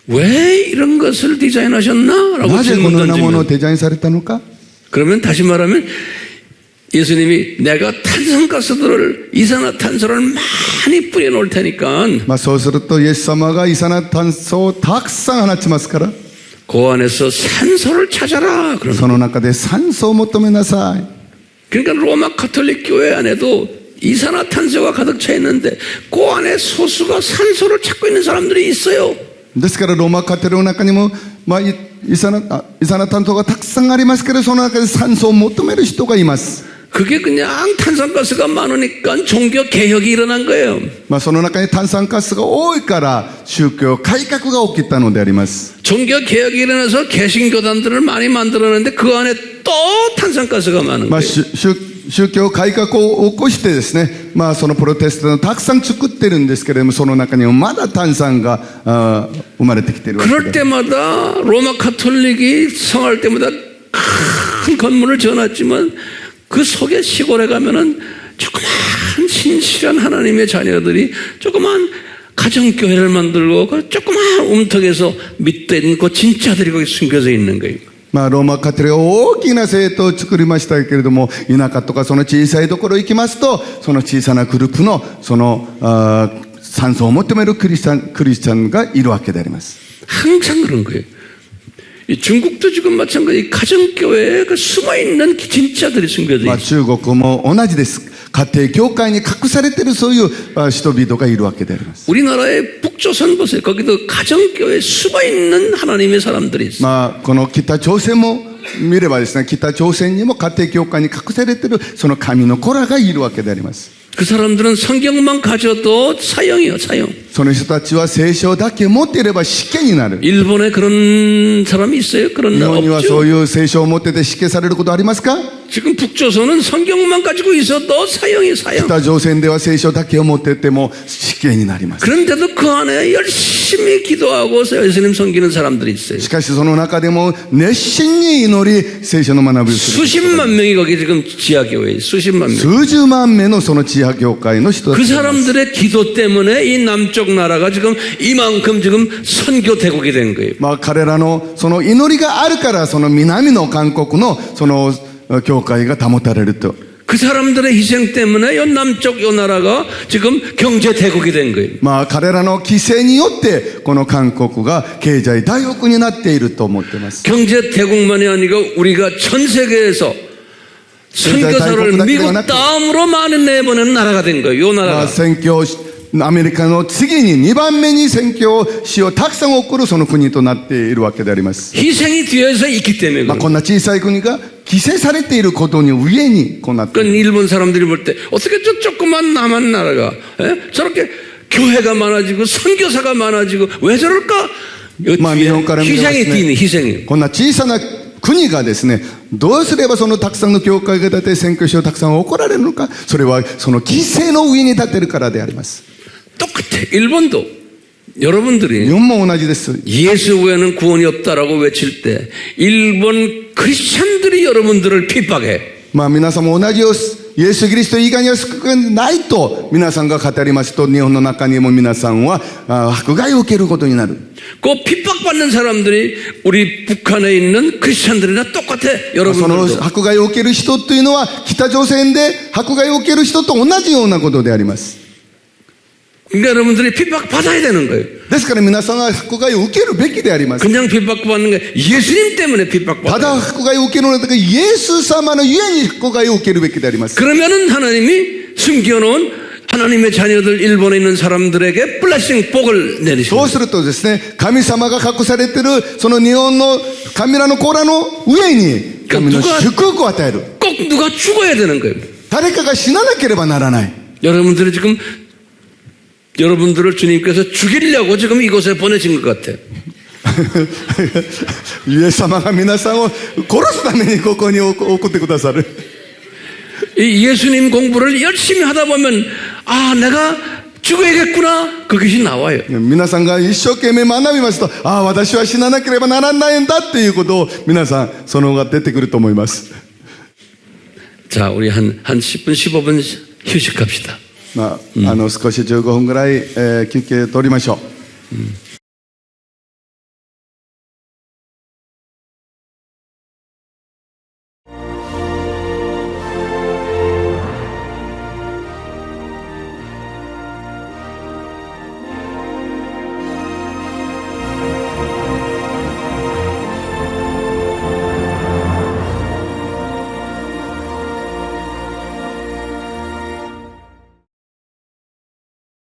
왜 이런 것을 디자인하셨나? 라고 なぜこのよう 질문 なものを 던지면 デザインされたのか？ 그러면 다시 말하면 예수님이 내가 탄산가스들을 이산화탄소를 많이 뿌려놓을 테니까 そうするとイエス様がイサナ炭素をたくさん放ちますから、 그 안에서 산소를 찾아라. 그런 その中で酸素を求めなさい。 그러니까 로마 카톨릭 교회 안에도 이산화탄소가 가득 차 있는데 그 안에 소수가 산소를 찾고 있는 사람들이 있어요. ですからローマカトリックの中にも、イサナ炭素がたくさんありますけど、その中で酸素を求める人がいます。 그게 그냥 탄산가스가 많으니까 종교 개혁이 일어난 거예요. その中に炭酸ガスが多いから宗教改革が起きたのであります。 종교 개혁이 일어나서 개신교단들을 많이 만들었는데 그 안에 또 탄산가스가 많은 거예요. 宗教改革を起こしてですね、そのプロテスタントたくさん作ってるんですけれども、その中にもまだ炭酸が生まれてきているわけ 그럴 で 때마다 로마 가톨릭이 성할 때마다 큰 건물을 지어놨지만 그 속에 시골에 가면은 조그만 신실한 하나님의 자녀들이 조그만 가정교회를 만들고 그 조그만 움터에서 밑에 그 진짜들이 거기 숨겨져 있는 거예요. ローマカトリックは大きな政党を作りましたけれども、田舎とかその小さいところ行きますと、その小さなグループのその賛同を求めるクリスチャンがいるわけであります。 항상 그런 거예요. 이 중국도 지금 마찬가지 가정교회에 그 숨어있는 진짜들이 숨겨져 있어요. 中国も同じです。家庭教会に隠されているそういう人々がいるわけであります。 우리나라의 북조선 보세요. 거기도 가정교회에 숨어있는 하나님의 사람들이 있어요. この北朝鮮も見ればですね、北朝鮮にも家庭教会に隠されているその神の子らがいるわけであります。 그 사람들은 성경만 가져도 사형이에요, 사형. その人たちは聖書だけ持っていれば死刑になる。 일본에 그런 사람이 있어요? 그런 日 나 本にはそ 없죠? ういう聖書を持ってて死刑されることありますか？ 지금 북조선은 성경만 가지고 있어도 사형이에요, 사형. 北朝鮮では聖書だけを持ってても死刑になります。 그런데도 그 안에 열심히 기도하고 예수님 섬기는 사람들이 있어요. しかしその中でも熱心に祈り聖書の学びをする。 수십만 명이 거기 지금 지하교회에 있어요. 수십만 명. 数十万名のその地派教会の人た 그 ちがいます。 사람들의 기도 때문에 이 남쪽 나라가 지금 이만큼 지금 선교 대국이 된 거예요. 彼らのその祈りがあるからその南の韓国のその教会が保たれると。 그 사람들의 희생 때문에 이 남쪽 이 나라가 지금 경제 대국이 된 거예요. 彼らの犠牲によってこの韓国が経済大国になっていると思っています。 경제 대국만이 아니고 우리가 전 세계에서 선교사를 미국 다음으로 많이 내보내는 나라가 된 거예요. 이 나라가. 宣教アメリカの次に2番目に宣教師をたくさん送るその国となっているわけであります。 희생이 뒤에서 있기 때문에 こんな小さい国が犠牲されていることに上にこうなっている。 그건 일본 사람들이 볼 때 어떻게 저 조그만 남한 나라가 저렇게 교회가 많아지고 선교사가 많아지고 왜 저럴까? 日本から見てます 희생이 ね 뛰는 희생이. こんな小さな国がですね、どうすればそのたくさんの教会が立て宣教師をたくさん怒られるのか、それはその犠牲の上に立てるからであります。 똑같아. 일본도 여러분들이 日本も同じです。 예수 외에는 구원이 없다라고 외칠 때 일본 크리스찬들이 여러분들을 핍박해. 皆さんも同じようイエス・キリスト以外には救いがないと皆さんが語りますと、日本の中にも皆さんは迫害を受けることになる。 그 핍박받는 사람들이 우리 북한에 있는 크리스찬들이나 똑같아. その 여러분들도. 迫害を受ける人というのは北朝鮮で迫害を受ける人と同じようなことであります。 그러니까 여러분들이 핍박받아야 되는 거예요. ですから皆さんは迫害を受けるべきであります。 그냥 핍박받는 게 예수님 때문에 た 핍박받아요. だ迫害を受けるのだけイエス様のゆえに迫害を受けるべきであります。 그러면은 하나님이 숨겨놓은 하나님의 자녀들 일본에 있는 사람들에게 블레싱 복을 そ 내리십니다. うするとですね、神様が隠されているその日本の神らの子らの上に神の祝福を与える。 꼭 누가 죽어야 되는 거예요. 誰かが死ななければならない。 여러분들이 지금 여러분들을 주님께서 죽이려고 지금 이곳에 보내신 것 같아요. イエス様が皆さんを殺すためにここに送ってくださる。 이 예수님 공부를 열심히 하다 보면 아 내가 죽어야겠구나 그것이 나와요. 皆さんが一生懸命学びますと、私は死ななければならないんだっていうことを皆さんその方が出てくると思います。 자, 우리 한 10분 15분 휴식합시다. 少し15分ぐらい、休憩取りましょう。